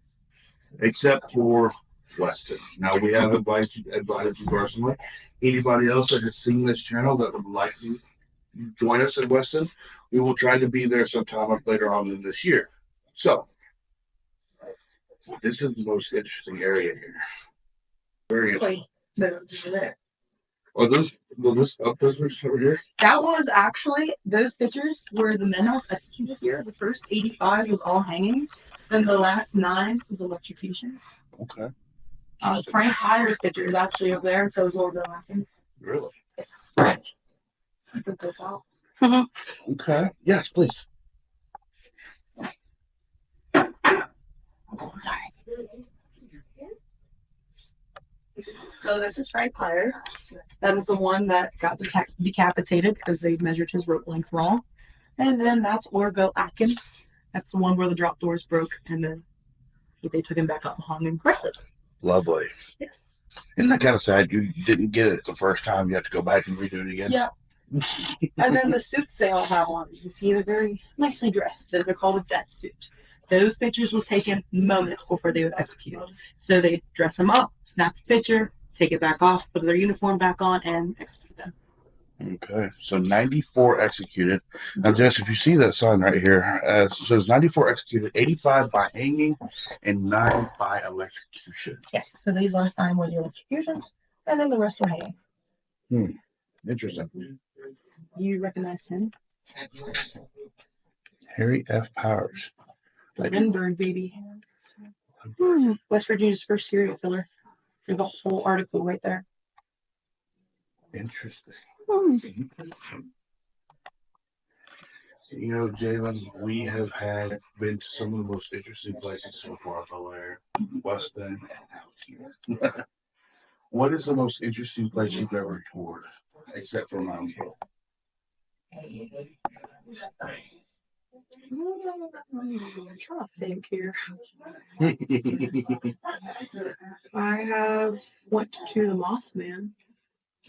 except for Weston. Now, we have invited you personally. Anybody else that has seen this channel that would like to join us in Weston, we will try to be there sometime up later on in this year. So, this is the most interesting area here. Very interesting. Are those over here? That was actually, those pictures were the men that was executed here. The first 85 was all hangings, and the last 9 was electrocutions. Okay. Frank Hyer's picture is actually over there, and so is all the Atkins. Really? Yes. I put this out. Okay. Yes, please. So this is Frank Hyer. That is the one that got decapitated because they measured his rope length wrong. And then that's Orville Atkins. That's the one where the drop doors broke, and then they took him back up and hung him correctly. Lovely. Yes. Isn't that kind of sad? You didn't get it the first time. You have to go back and redo it again. Yeah. And then the suits they all have on, you can see they're very nicely dressed. They're called a death suit. Those pictures was taken moments before they were executed. So they dress them up, snap the picture, take it back off, put their uniform back on, and execute them. Okay, so 94 executed. Now, Jess, if you see that sign right here, it says 94 executed, 85 by hanging, and 9 by electrocution. Yes, so these last 9 were the electrocutions, and then the rest were hanging. Interesting. You recognize him? Harry F. Powers. The Lindbergh baby. West Virginia's first serial killer. There's a whole article right there. Interesting. You know, Jalen, we have been to some of the most interesting places so far, Bel-Air, Weston, and out here. What is the most interesting place you've ever toured, except for Moundsville? I'm trying to think here. I have went to the Mothman.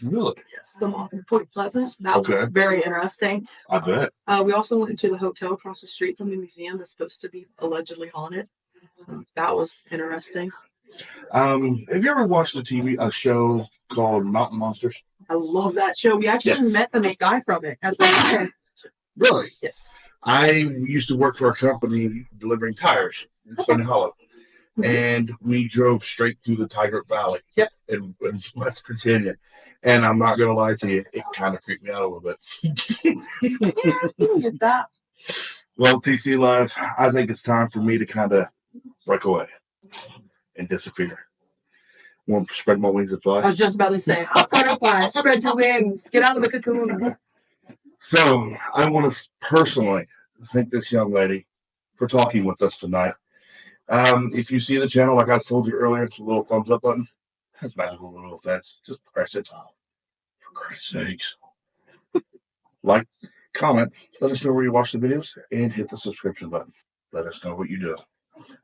Really? Yes, the Mothman, Point Pleasant. That was very interesting. I bet. We also went to the hotel across the street from the museum that's supposed to be allegedly haunted. That was interesting. Have you ever watched a show called Mountain Monsters? I love that show. We actually met the main guy from it at the time. Really? Yes. I used to work for a company delivering tires in Sunny Hollow, and we drove straight through the Tigert Valley in West Virginia. And I'm not going to lie to you, it kind of creeped me out a little bit. You get that. Well, TC Live, I think it's time for me to kind of break away and disappear. Want to spread my wings and fly? I was just about to say, butterfly, spread your wings, get out of the cocoon. So I want to personally thank this young lady for talking with us tonight. If you see the channel, like I told you earlier, it's a little thumbs up button. That's magical little effects. Just press it. For Christ's sakes. Like, comment, let us know where you watch the videos, and hit the subscription button. Let us know what you do.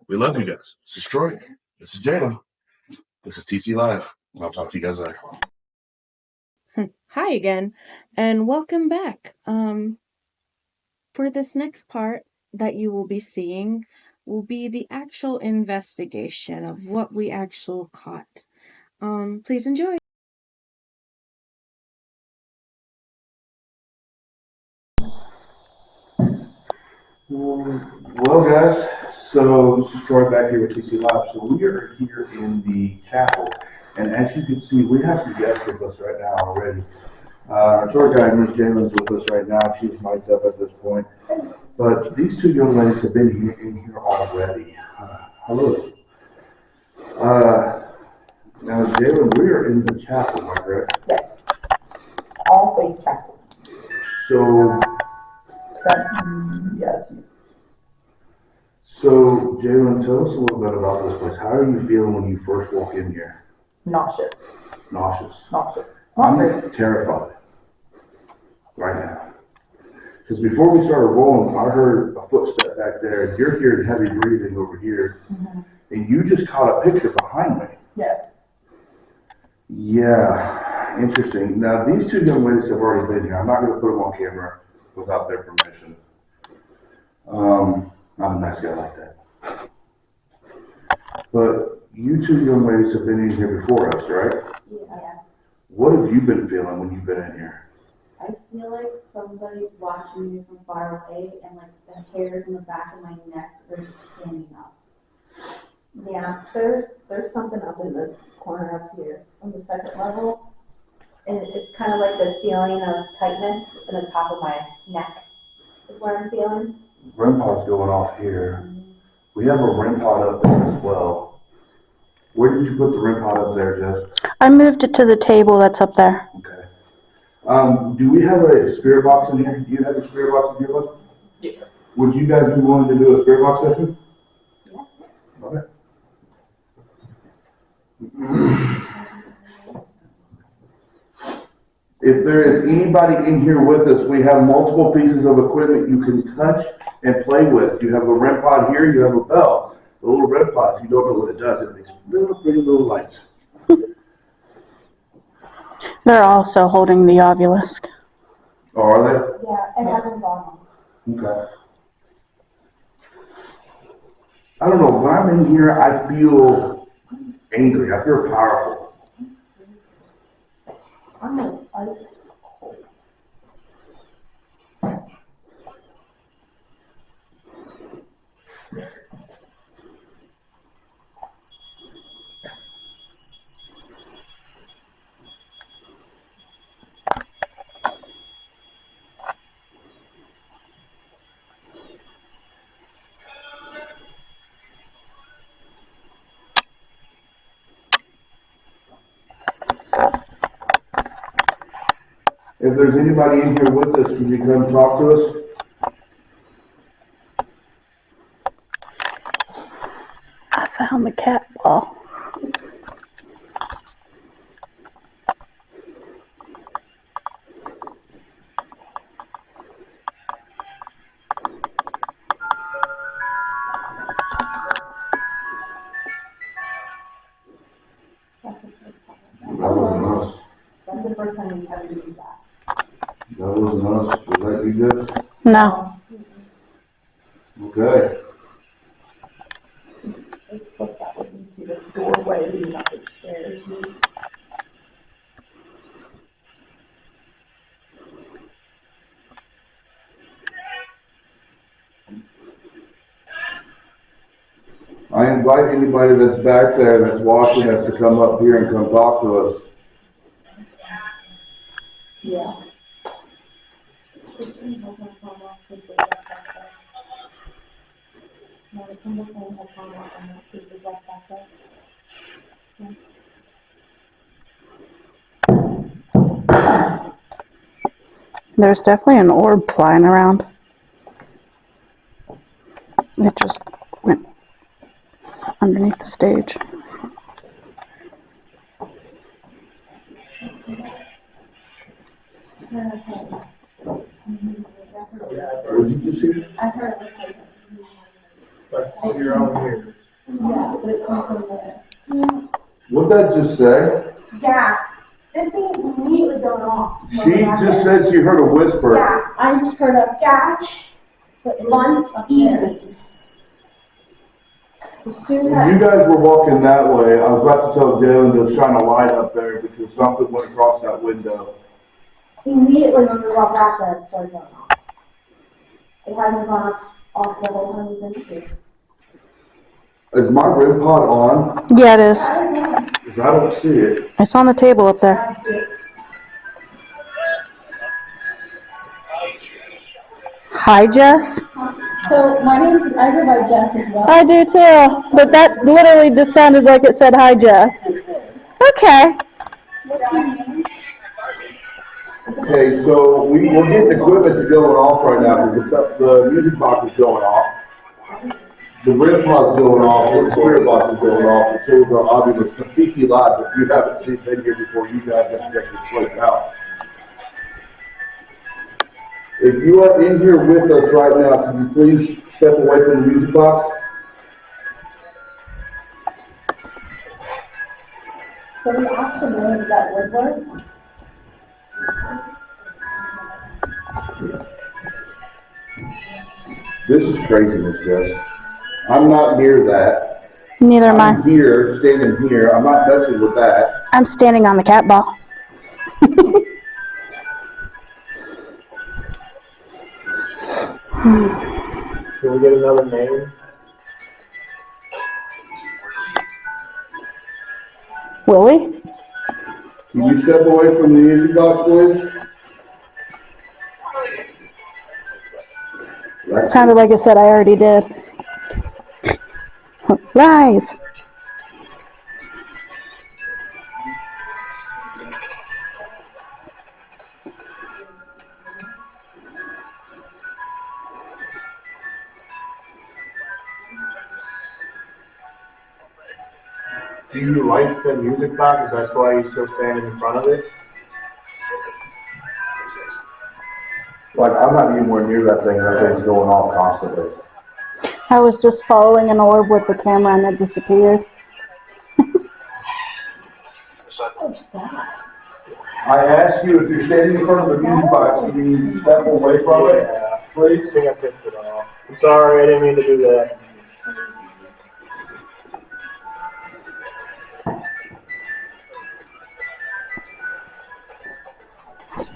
We love you guys. This is Troy. This is Jalen. This is TC Live. And I'll talk to you guys later. Hi again, and welcome back. For this next part that you will be seeing will be the actual investigation of what we actually caught. Please enjoy. Well, guys, so this is Troy back here with TC Live. So we are here in the chapel, and as you can see, we have some guests with us right now already. Our tour guide, Ms. Jalen's with us right now. She's mic'd up at this point. But these two young ladies have been here in here already. Hello. Now, Jalen, we are in the chapel, am I correct? Yes. All faith chapel. So, Yeah, it's you. so Jalen, tell us a little bit about this place. How are you feeling when you first walk in here? Nauseous. Nauseous. Nauseous. Not great. I'm terrified right now. Because before we started rolling, I heard a footstep back there, and you're hearing heavy breathing over here, and you just caught a picture behind me. Yes. Yeah, interesting. Now, these two young ladies have already been here. I'm not going to put them on camera without their permission. I'm a nice guy like that. But you two young ladies have been in here before us, right? Yeah. What have you been feeling when you've been in here? I feel like somebody's watching me from far away and like the hairs on the back of my neck are just standing up. Yeah, there's something up in this corner up here on the second level. And it's kind of like this feeling of tightness in the top of my neck is what I'm feeling. REM pod's going off here. We have a REM pod up there as well. Where did you put the REM pod up there, Jess? I moved it to the table that's up there. Okay. Do we have a spirit box in here? Do you have a spirit box in here, bud? Yeah. Would you guys be willing to do a spirit box session? Yeah. Okay. If there is anybody in here with us, we have multiple pieces of equipment you can touch and play with. You have a REM pod here, you have a bell. The little REM pod, if you don't know what it does, it makes little pretty little lights. They're also holding the obelisk. Oh, are Yeah, it hasn't gone they? Okay. I don't know, when I'm in here, I feel angry, I feel powerful. on. I'm like ice cold. If there's anybody in here with us, can you come talk to us? I found the cat ball. That's the first time. That wasn't us. That's the first time we've ever used that. That wasn't us. Was that you guys? No. Okay. Let's put that would be to the doorway leading up the stairs. I invite anybody that's back there that's watching us to come up here and come talk to us. Yeah. This thing has not gone off since we left back there. No, the single thing has gone off and that's since we left back there. There's definitely an orb flying around. It just went underneath the stage. What did you just hear? I heard it was like, Like your own ears. yes, but it comes from there. What'd that just say? Gas. This thing is immediately going off. She just said she heard a whisper. Gas. I just heard a Gas. but it One was up there. evening. As soon When as you guys were walking that way, I was about to tell Jalen to shine a light up there because something went across that window. immediately when we walked back there, it started going off. It hasn't gone up off the whole time we've been here. Is my REM pod on? Yeah, it is. Because I don't see it. It's on the table up there. Hi, Jess. So my name's, I go by Jess as well. I do too, but that literally just sounded like it said hi, Jess. Okay. Okay, so we're getting equipment going off right now because the music box is going off. The REM pod's going off, the spirit box is going off, and so is our audio. It's TC Live. If you haven't been here before, you guys have to check this place out. If you are in here with us right now, can you please step away from the music box? So we asked him when that would work. This is craziness, Jess. I'm not near that. Neither am I'm I. here, standing here. I'm not messing with that. I'm standing on the cat ball. Can we get another name? Willie? Can you step away from the music box, please? It sounded like it said I already did. Lies. Do you like the music box? That's why you're still standing in front of it? Like, I'm not anywhere near that thing. That thing's going off constantly. I was just following an orb with the camera and it disappeared. I asked you if you're standing in front of the music box, can you step away from it? Yeah, please. I think I picked it off. I'm sorry, I didn't mean to do that.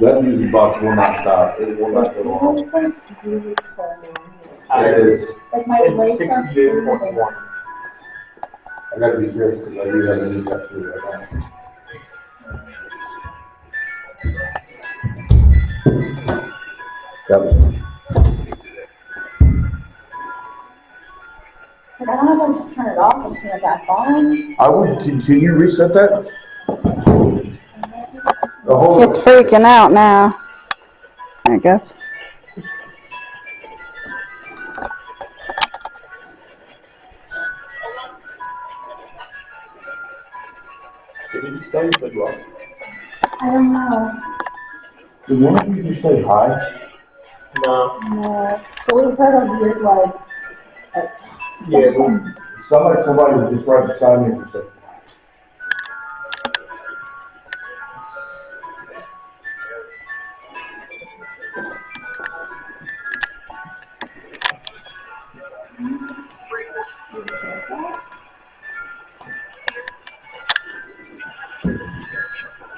That music box will not stop. It will not go off. It is. Like my It's legs are 68.1. I gotta be careful because I do have to use that too right now. That was. Like, I don't know if I should turn it off and turn it back on. I would. Can you reset that? Oh, It's freaking out now, I guess. Did you say good luck? I don't know. Did one of you just say hi? No. No. But we heard a weird, like Yeah, Somebody was just right beside me for a second.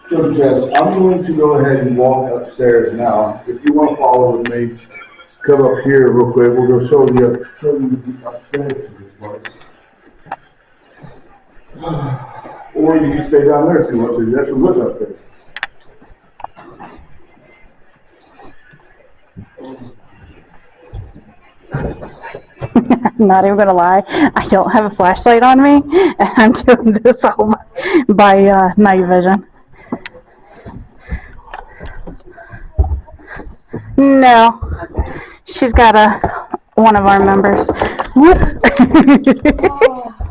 So Jess, I'm going to go ahead and walk upstairs now. If you want to follow with me, come up here real quick. We'll go show you upstairs to this place. Or you can stay down there if you want to. That's a look up there. I'm not even gonna lie, I don't have a flashlight on me, and I'm doing this all by night vision. No, she's got one of our members.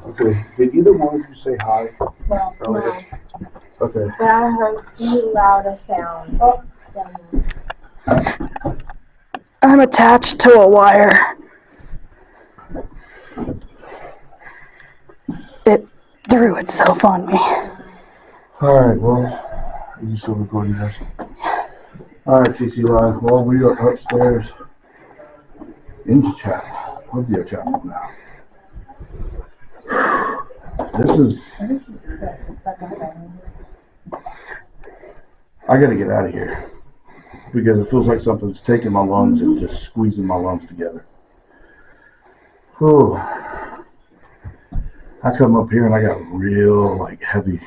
Okay, did either one of you say hi? no, no. Okay. But I heard too loud a sound. Oh, I'm attached to a wire. It threw itself on me. Alright, well, are you still recording this? Alright, TC Live. Well, we are upstairs in the chapel, of the chapel now. This is. I gotta get out of here because it feels like something's taking my lungs and just squeezing my lungs together. Oh, I come up here and I got real heavy.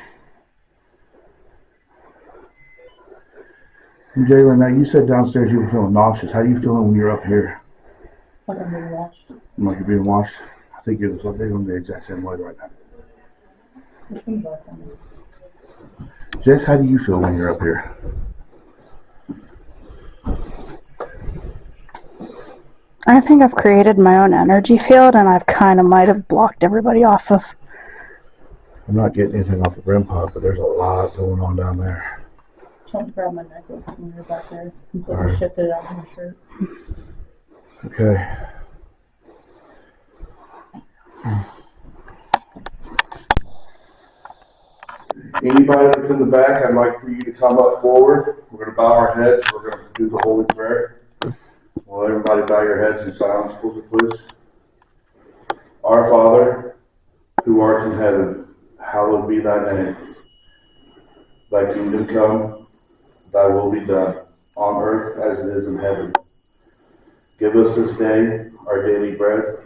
And Jalen, now you said downstairs you were feeling nauseous. How are you feeling when you're up here? Like I'm being watched. Like you're being watched? I think you're feeling the exact same way right now. It seems like something. Jess, how do you feel when you're up here? I think I've created my own energy field, and I've kind of might have blocked everybody off of. I'm not getting anything off the REM pod, but there's a lot going on down there. Don't grab my neck when you're back there. Completely shifted it out of my shirt. Okay. Anybody that's in the back, I'd like for you to come up forward. We're going to bow our heads. We're going to do the Holy Prayer. Will everybody bow your heads in silence, please? Our Father, who art in heaven, hallowed be thy name. Thy kingdom come, thy will be done, on earth as it is in heaven. Give us this day our daily bread,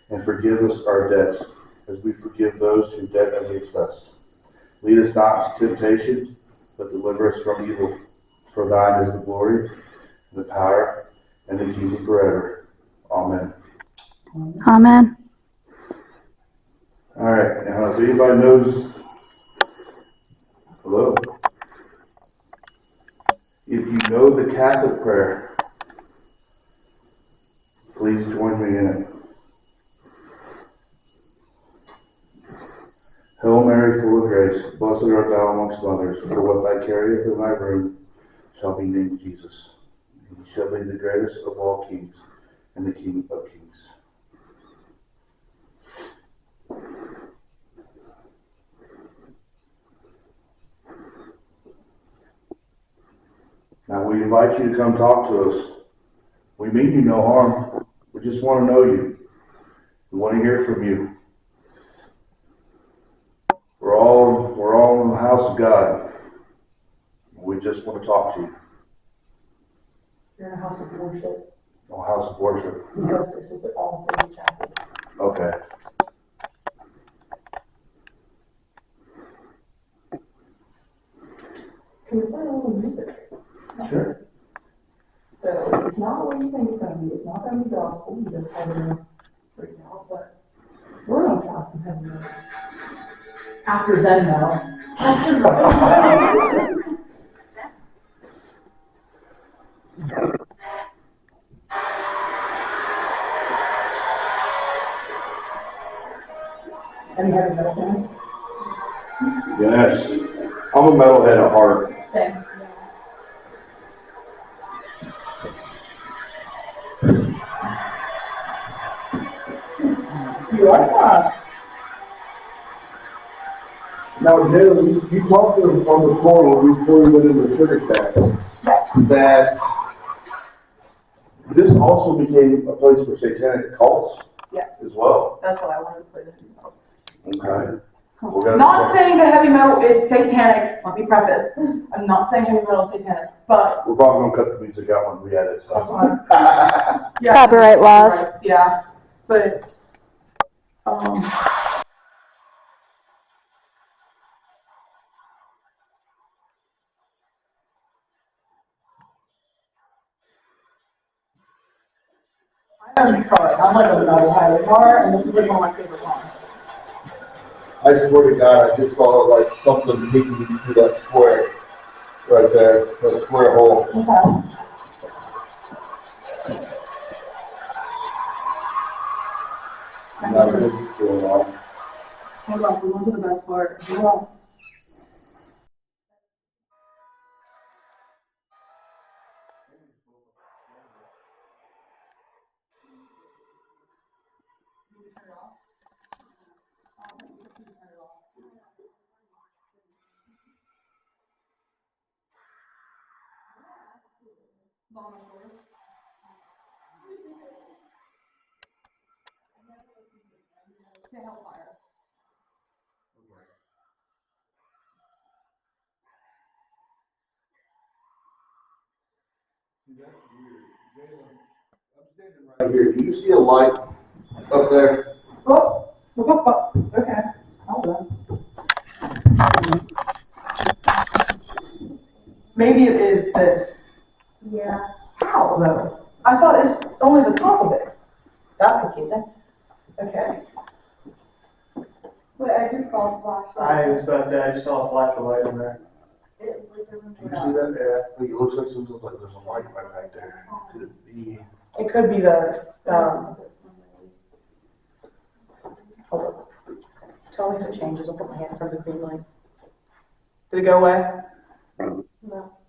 and forgive us our debts, as we forgive those who debt against us. Lead us not into temptation, but deliver us from evil. For thine is the glory, the power, and the kingdom forever. Amen. Amen. All right, now if anybody knows, hello? If you know the Catholic prayer, please join me in it. Hail Mary, full of grace, blessed art thou amongst mothers, for what thou carriest in thy womb shall be named Jesus. And he shall be the greatest of all kings, and the King of kings. Now we invite you to come talk to us. We mean you no harm. We just want to know you. We want to hear from you. We're all in the house of God. We just want to talk to you. You're in a house of worship. No house of worship. Because this is all things chapel. Okay. Can we play a little music? Sure. So it's not what you think it's going to be. It's not going to be gospel. You don't have enough right now, but we're going to try some heavy metal. After then, though. After then. Any heavy metal fans? Yes. I'm a metalhead at heart. Same. You like that? Now, Jalen, you talked to him on the phone before you went into the sugar shack that this also became a place for satanic cults as well. That's why I wanted to play the heavy metal. Okay. Not saying that heavy metal is satanic, let me preface. I'm not saying heavy metal is satanic, but. We're probably going to cut the music out when we edit. So. That's fine. Yeah, Copyright laws. rights, yeah, but, I'm sorry, I'm like a metalhead anymore, and this is like one of my favorite songs. I swear to God, I just saw like something taking me through that square right there, that square hole. Okay. Now this is going on. Hold on, we're going to the best part. Hold on. Right here, do you see a light Up there. Oh, okay. Hold on. Maybe it is this. Yeah. How though? I thought it's only the top of it. That's confusing. Okay. Wait, I just saw a flashlight. I was about to say, I just saw a flash of light in there. It was everyone Did you see that? Yeah. It looks like something like there's a light right back there. Could it be? It could be the, hold on. Tell me if it changes. I'll put my hand in front of the green light. Did it go away? No.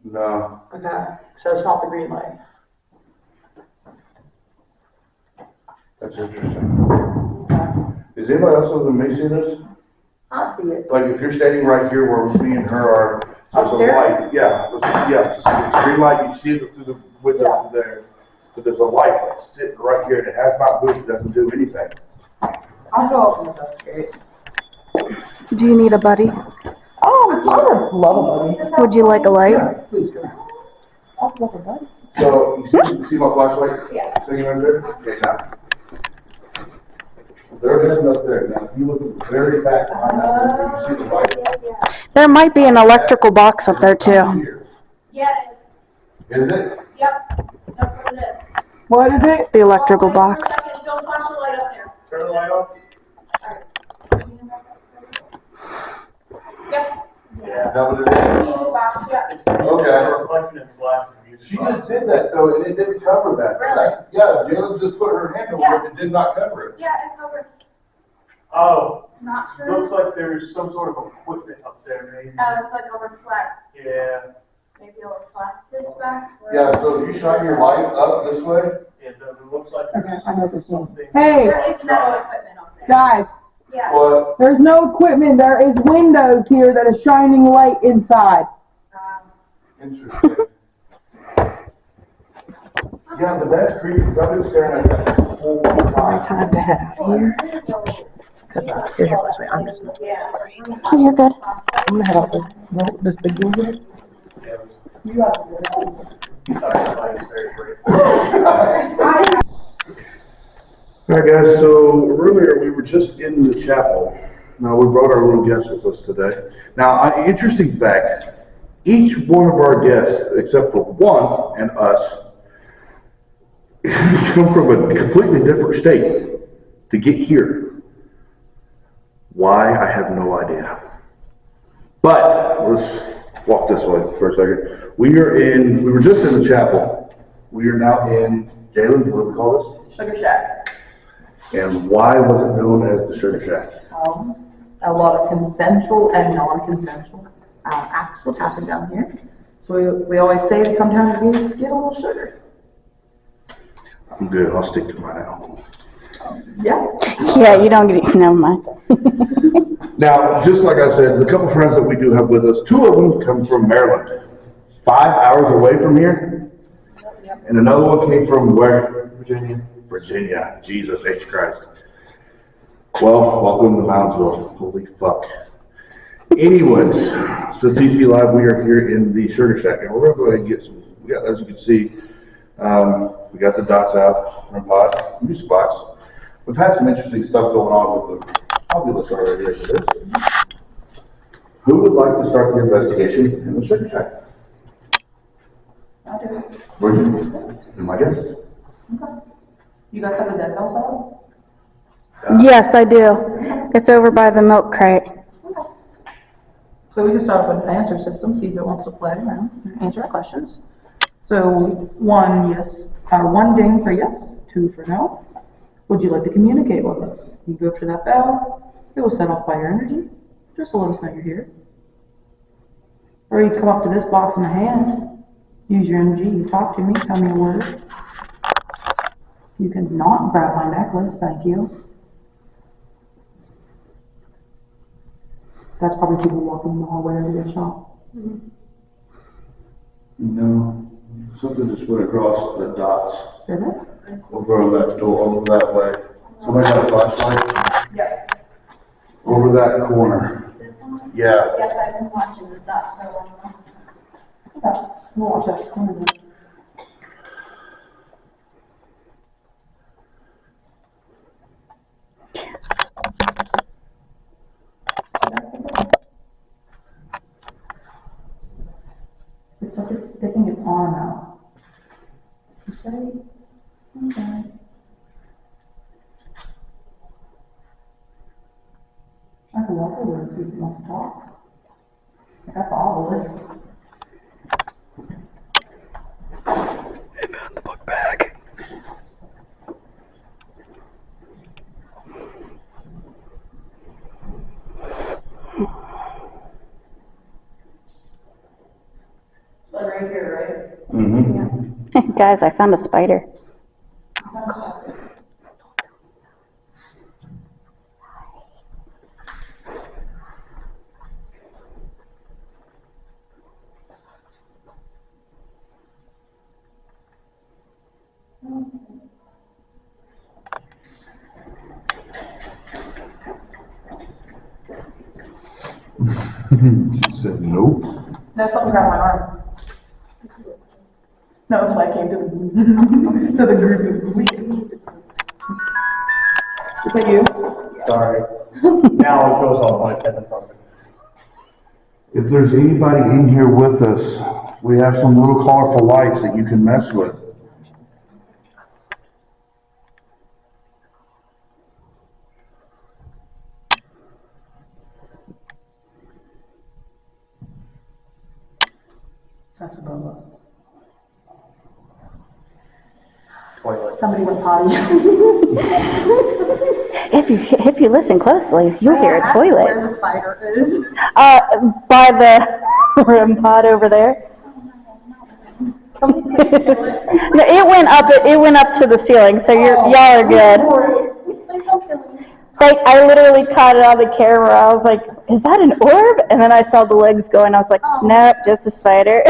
No. Okay. So it's not the green light. That's interesting. Is anybody else other than me see this? I see it. Like if you're standing right here where me and her are, there's a Upstairs? light. Yeah. It's a green light. You see it through the window through there. But there's a light like sitting right here and it has not moved. It doesn't do anything. I'll go up and investigate. Do you need a buddy? Oh, I would love a buddy. Would you like a light? Yeah, please go. I'll love a buddy. So you see my flashlight? Yeah. Sitting right there? Okay, now. They're heading up there. Now, if you look at the very back behind that, you see the light? There might be an electrical box up there too. Here. Yeah, it is. Is it? Yep. That's what it is. What is it? The electrical Hold on, box. wait for a second. Don't flash the light up there. Turn the light off? Yep. Yeah. Is that what it is? Music box, yeah. It's a reflection in the glass. She just did that though, and it didn't cover that. Really? Yeah, Jalen just put her hand over it and did not cover it. Yeah, it covers. Oh, Not sure. looks like there's some sort of equipment up there, maybe. It's like a reflect. Yeah, Maybe it'll reflect this back. Yeah, so if you shine your light up this way, it looks like Okay, there's I know this one. something. Hey, There is no equipment up there. guys, Yeah. but there's no equipment. There is windows here that are shining light inside. interesting. Yeah, but that's creepy, because I've been staring at that the whole time. Time to head out here. Because here's your flashlight. I'm just Yeah. Oh, you're good. I'm gonna head out this big door here. All right, guys, so earlier we were just in the chapel. Now, we brought our little guest with us today. Now, interesting fact, each one of our guests, except for one and us, come from a completely different state to get here. Why, I have no idea. But let's walk this way for a second. We were just in the chapel. We are now in, Jalen, what do we call this? Sugar Shack. And why was it known as the Sugar Shack? A lot of consensual and non-consensual acts would happen down here. So we always say to come down and get a little sugar. I'm good, I'll stick to mine now. Yeah. Yeah, you don't get it. Never mind. Now, just like I said, the couple friends that we do have with us, two of them come from Maryland, 5 hours away from here. And another one came from where? Virginia. Jesus H. Christ. Well, welcome to Moundsville. Holy fuck. Anyways, so TC Live, we are here in the Sugar Shack, and we're going to go ahead and get some, as you can see, we got the dots out, our pot, music box. We've had some interesting stuff going on with the, probably let's start right here for this. Who would like to start the investigation in the Sugar Shack? I do. Virgin, you're my guest. Okay. You guys have the dead bell set? Yes, I do. It's over by the milk crate. So we can start with an answer system, see if it wants to play around and answer our questions. So one ding for yes, 2 for no. Would you like to communicate with us? You go for that bell, it will set off by your energy, just to let us know you're here. Or you come up to this box in the hand, use your energy, you talk to me, tell me a word. You can not grab my necklace, thank you. That's probably people walking in the hallway over their shop. No, something just went across the dots. Did it? Over that door, over that way. Somebody got a flashlight? Yeah. Over that corner. This one? Yeah. Yep, I've been watching the dots for a while. Okay, we'll watch that corner then. sticking its arm out. Okay. Okay. I can walk over and see if he wants to talk. I got the olives. I found the book bag. Right here, right? Mm-hmm. Guys, I found a spider. She said, nope. No, something grabbed my arm. No, that's why I came to the, to the group. Is that you? Sorry. Now it goes off my head. If there's anybody in here with us, we have some little colorful lights that you can mess with. That's a Bubba. Toilet. Somebody went potty. If you listen closely, you'll hear a toilet. Where the spider is. By the REM pod over there. No, it went up to the ceiling, so y'all are good. Please don't kill me. Like, I literally caught it on the camera. I was like, is that an orb? And then I saw the legs going. I was like, nope, just a spider.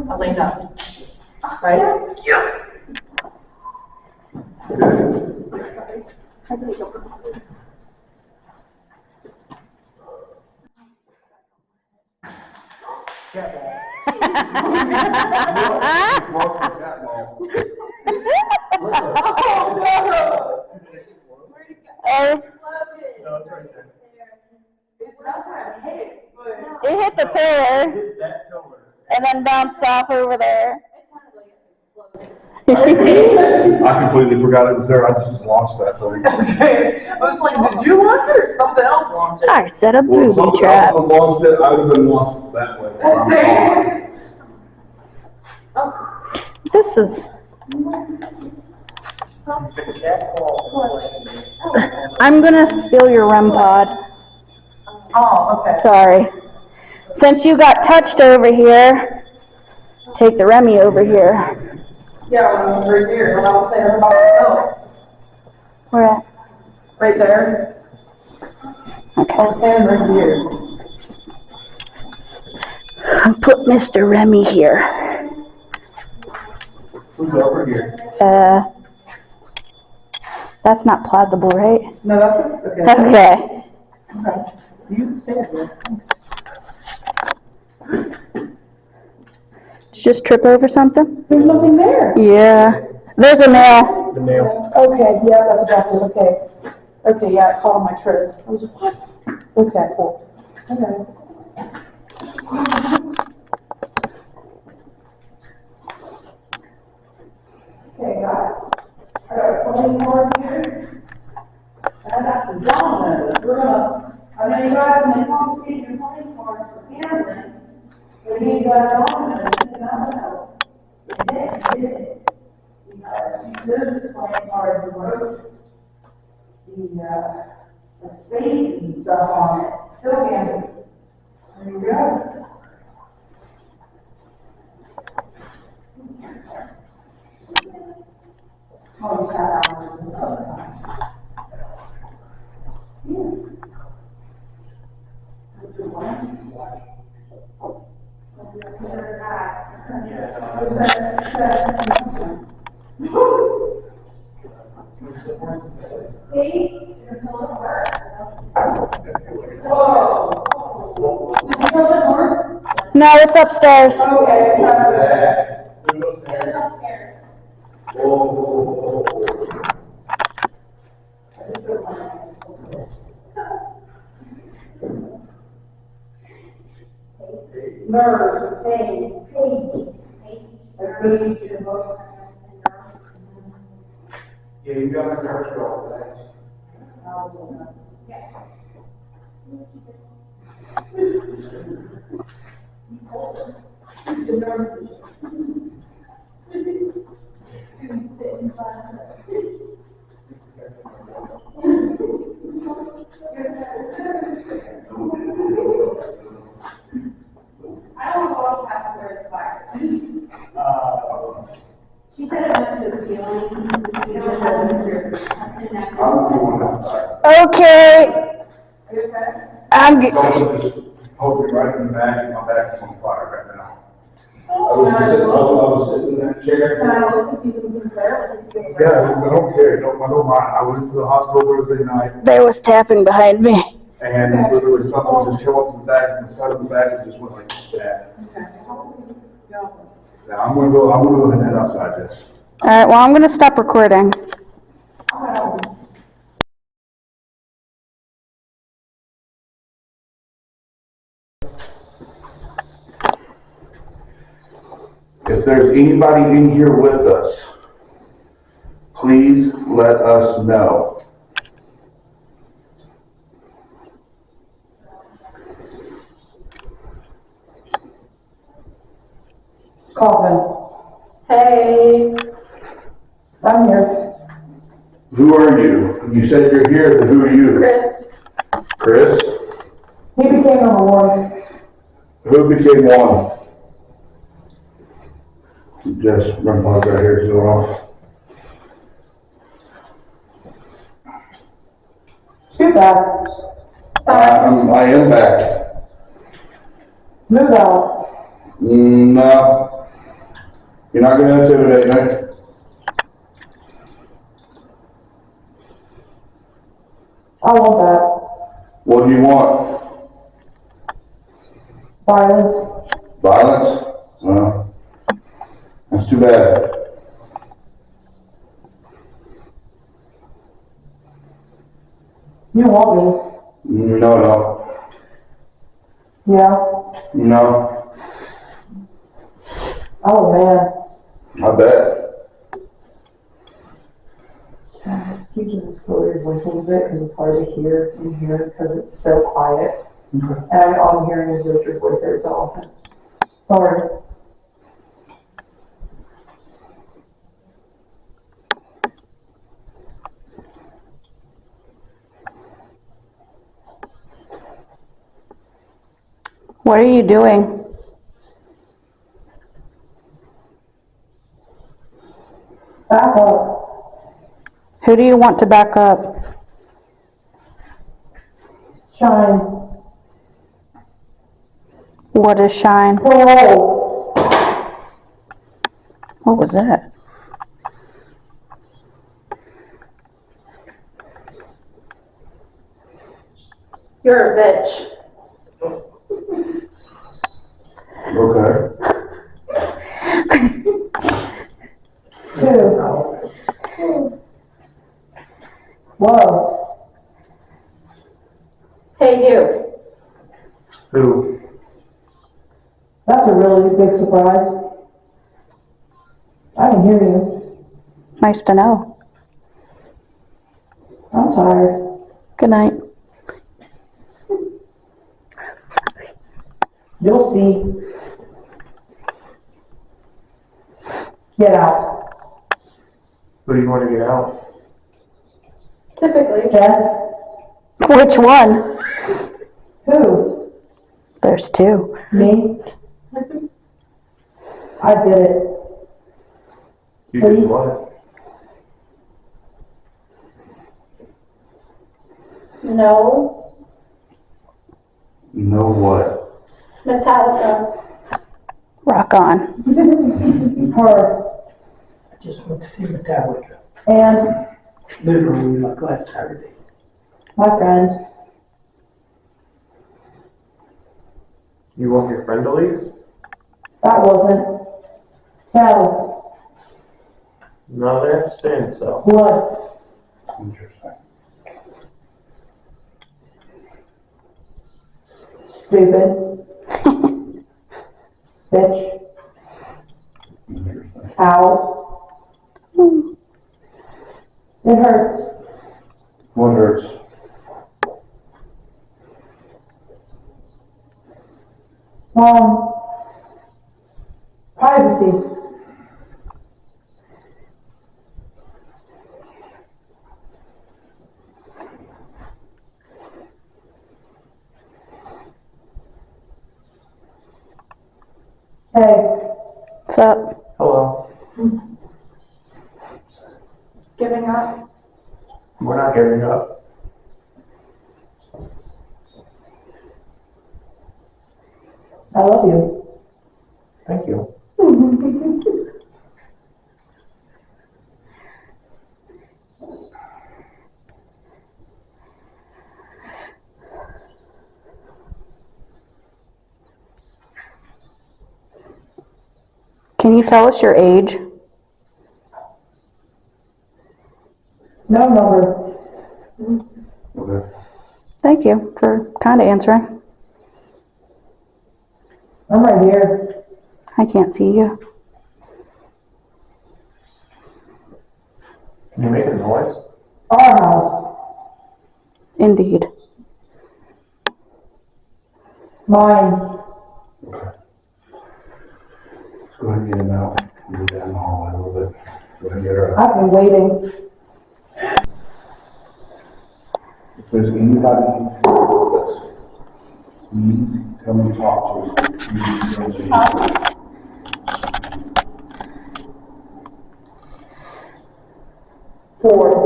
I laid up. Right? Yes. I take up this space. No, it's right there. It hit the pillar Hit that pillar. and then bounced off over there. I completely forgot it was there. I just launched that thing. Okay. I was like, did you launch it or something else launch it? I set a Well, if booby somebody trap. else had launched it, I would have been launched that way. This is. I'm gonna steal your REM pod. Oh, okay. Sorry. Since you got touched over here, take the Remy over here. Yeah, when I was right here, when I was saying about myself. Where at? Right there. I Okay. was standing right here. Put Mr. Remy here. Who's over here? That's not plausible, right? No, that's okay. Okay. Okay. You can stay up there. Thanks. Did you just trip over something? There's nothing there. Yeah. There's a nail. The nail. Okay, yeah, that's exactly, okay. Okay, yeah, I caught on my treads. I was like, what? Okay, cool. Okay. Okay, guys. I got a playing card here. I got some dominoes. I know you guys may confiscate your playing cards for gambling. But you got dominoes, and I don't know. Next did. She should playing cards and wrote the spades and stuff on it. Still gambling. There you go. Oh, you sat down on the other side. See, you're pulling apart. Whoa. Did you close the door? No, it's upstairs. Okay, it's not there. It was upstairs. Nerve, pain, page. Like page in a book. Yeah, you got to nurse all that. I don't know if that's where it's fired. She said it went to the ceiling, the ceiling has your I'm going outside. Okay, I'm good. Hold it right in the back, and my back is on fire right now. I was sitting in that chair. Can I look to see if it's there? Yeah, I don't care, I don't mind. I went to the hospital Thursday night, There was tapping behind me. and literally something just came up to the back, and the side of the back, and just went like that. Yeah, I'm gonna go ahead and head outside, Jess. All right, well, I'm going to stop recording. If there's anybody in here with us, please let us know. Coffin, Hey. I'm here. Who are you? You said you're here, but who are you? Chris. Chris? He became number one. Who became one? Just run pause right here, so off. Scoot back. I am back. Move out. No. You're not gonna intimidate me. I want that. What do you want? Violence. Violence? Well, that's too bad. You want No. me? Yeah. No. Oh, man. I bet. Excuse me, just lower your voice a little bit because it's hard to hear in here because it's so quiet. Okay. And all I'm hearing is your voice every so often. Sorry. What are you doing? Back up. Who do you want to back up? Shine. What is shine? Whoa. What was that? You're a bitch. Okay. Two. Whoa. Hey, you. Who? That's a really big surprise. I can hear you. Nice to know. I'm tired. Good night. You'll see. Get out. Who do you want to get out? Typically. Jess? Which one? Who? There's two. Me? I did it. You Please? did what? No. Know what? Metallica. Rock on. Her. I just went to see Metallica, And literally like last Saturday. my friend. You want your friend to leave? That wasn't. So, No, they have to stay in cell. what? Interesting. Stupid. Bitch. Ow. It hurts. What hurts? Privacy. Hey. What's up? Hello. Giving up? We're not giving up. I love you. Thank you. Can you tell us your age? No number. Okay. Thank you for kind of answering. I'm right here. I can't see you. Can you make a noise? Our house. Indeed. Mine. Okay. Let's go ahead and get him out. Move down the hallway a little bit. Go ahead and get her out. I've been waiting. If there's anybody with us, please come and talk to us. Four.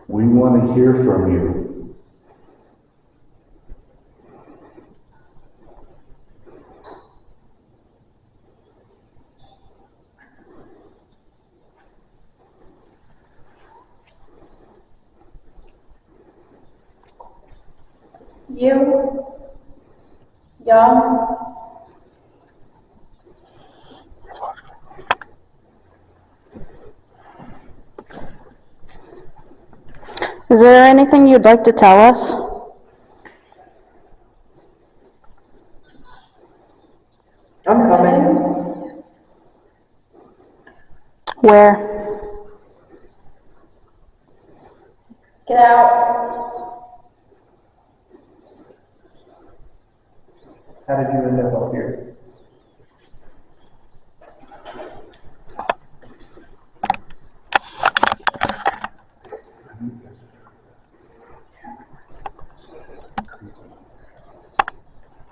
We want to hear from you. You, young, Is there anything you'd like to tell us? I'm coming. Where? get out. How did you end up here?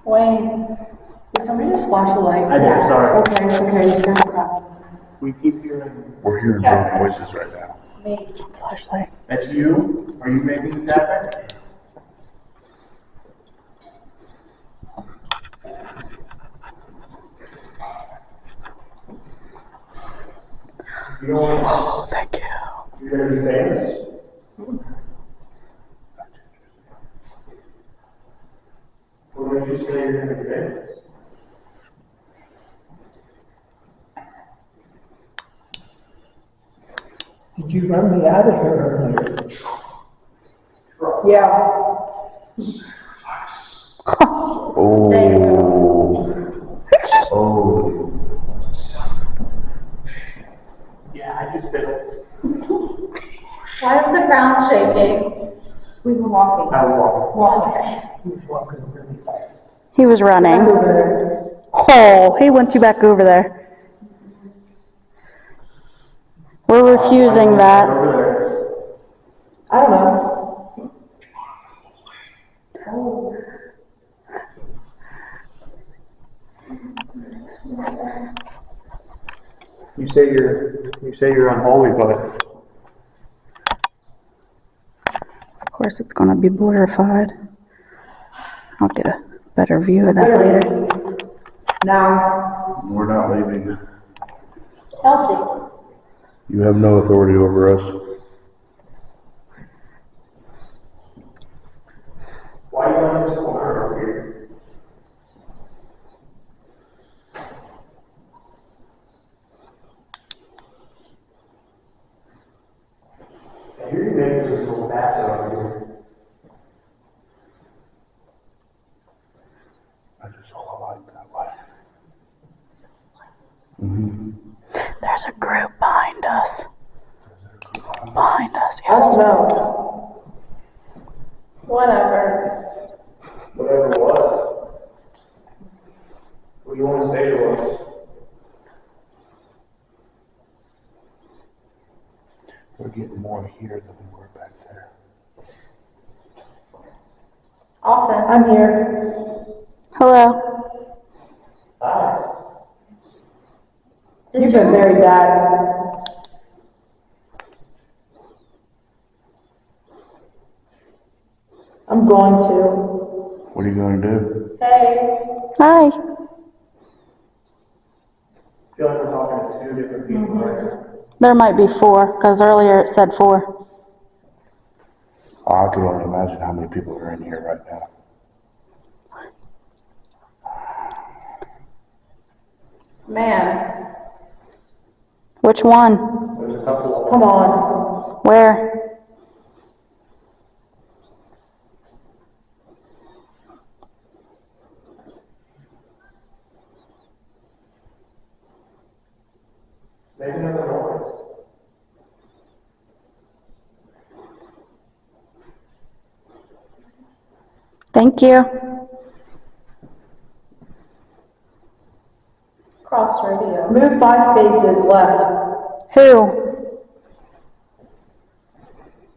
Wayne, Did somebody just flash a light? I did, sorry. Okay, it's gonna crap. We keep hearing. We're hearing loud voices right now. me. Flashlight. That's you? Are you making the tapping? You don't want to. Oh, thank you. You're going to be famous? What did you say you're going to be famous? Did you run me out of here earlier? Yeah. Oh. Yeah, I just did it. Why was the ground shaking? We were walking. I was walking. Okay. He was walking really fast. He was running. Back over there. Oh, he wants you back over there. We're refusing that. Over there. I don't know. You say you're unholy, but Of course, it's going to be blurified. I'll get a better view of that later. Now. We're not leaving. Kelsey, You have no authority over us. why are you on this corner over here? There's a group behind us. Behind us, I yes. don't know. Whatever. Whatever what? What do you want to say to us? We're getting more here than we were back there. Offense. I'm here. Hello. Hi. You've been very bad. I'm going to. What are you going to do? Hey. Hi. I feel like we're talking to two different people right now. There might be 4, because earlier it said 4. Oh, I can only imagine how many people are in here right now. Man. Which one? There's a couple. Come on. Where? Make another noise. Thank you. Cross radio. Move 5 paces left. Who?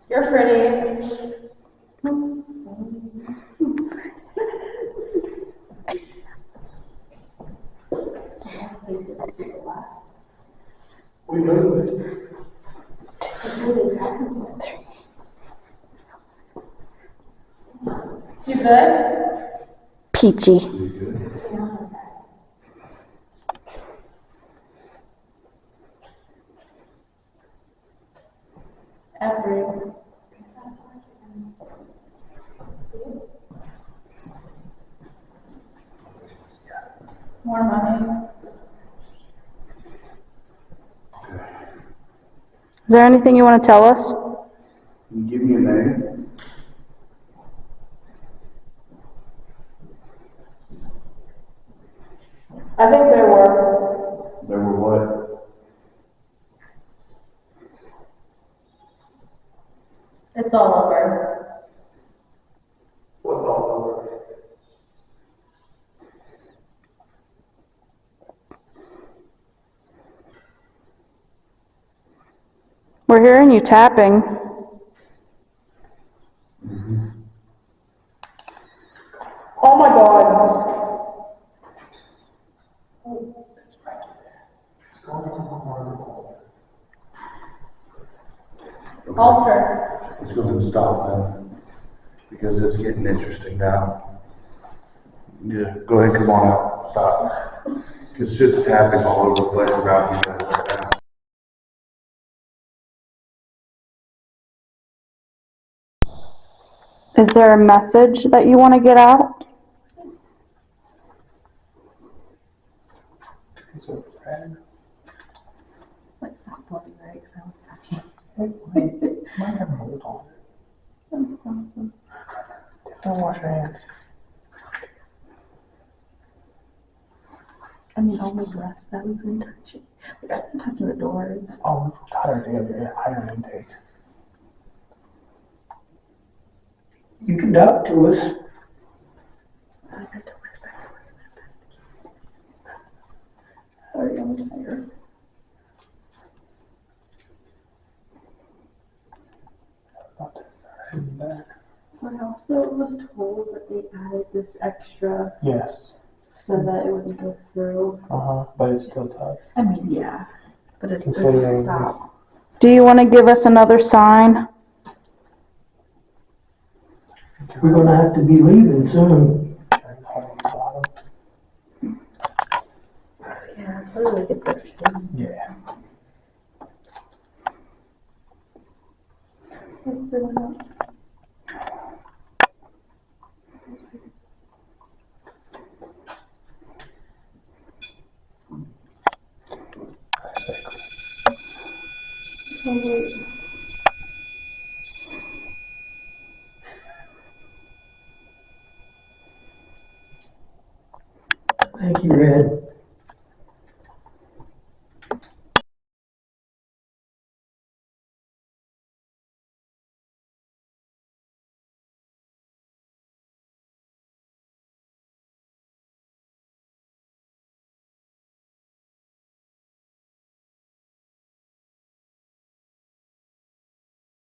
You're pretty. We moved. You good? Peachy. Every. More money. Is there anything you want to tell us? Can you give me a name? I think there were. There were what? It's all over. What's all over? We're hearing you tapping. Oh my God. Alter. Let's go ahead and stop then, because it's getting interesting now. Yeah, go ahead, come on out, stop. Because shit's tapping all over the place around you guys right now. Is there a message that you want to get out? Is it red? Like not bloody, right? Because I was touching. Might have a hold on it. Don't wash your hands. I mean, all the rest that we've been touching. Like, I've been touching the doors. Oh, we've got our daily iron intake. You can talk to us. I told my friend I wasn't investigating. Sorry, I'm tired. So I also was told that they added this extra Yes. so that it wouldn't go through. But it's still tough. I mean, yeah, but it's Considering- stop. Do you want to give us another sign? We're gonna have to be leaving soon. Yeah, it's really like it's interesting. Yeah. Thank you, Red.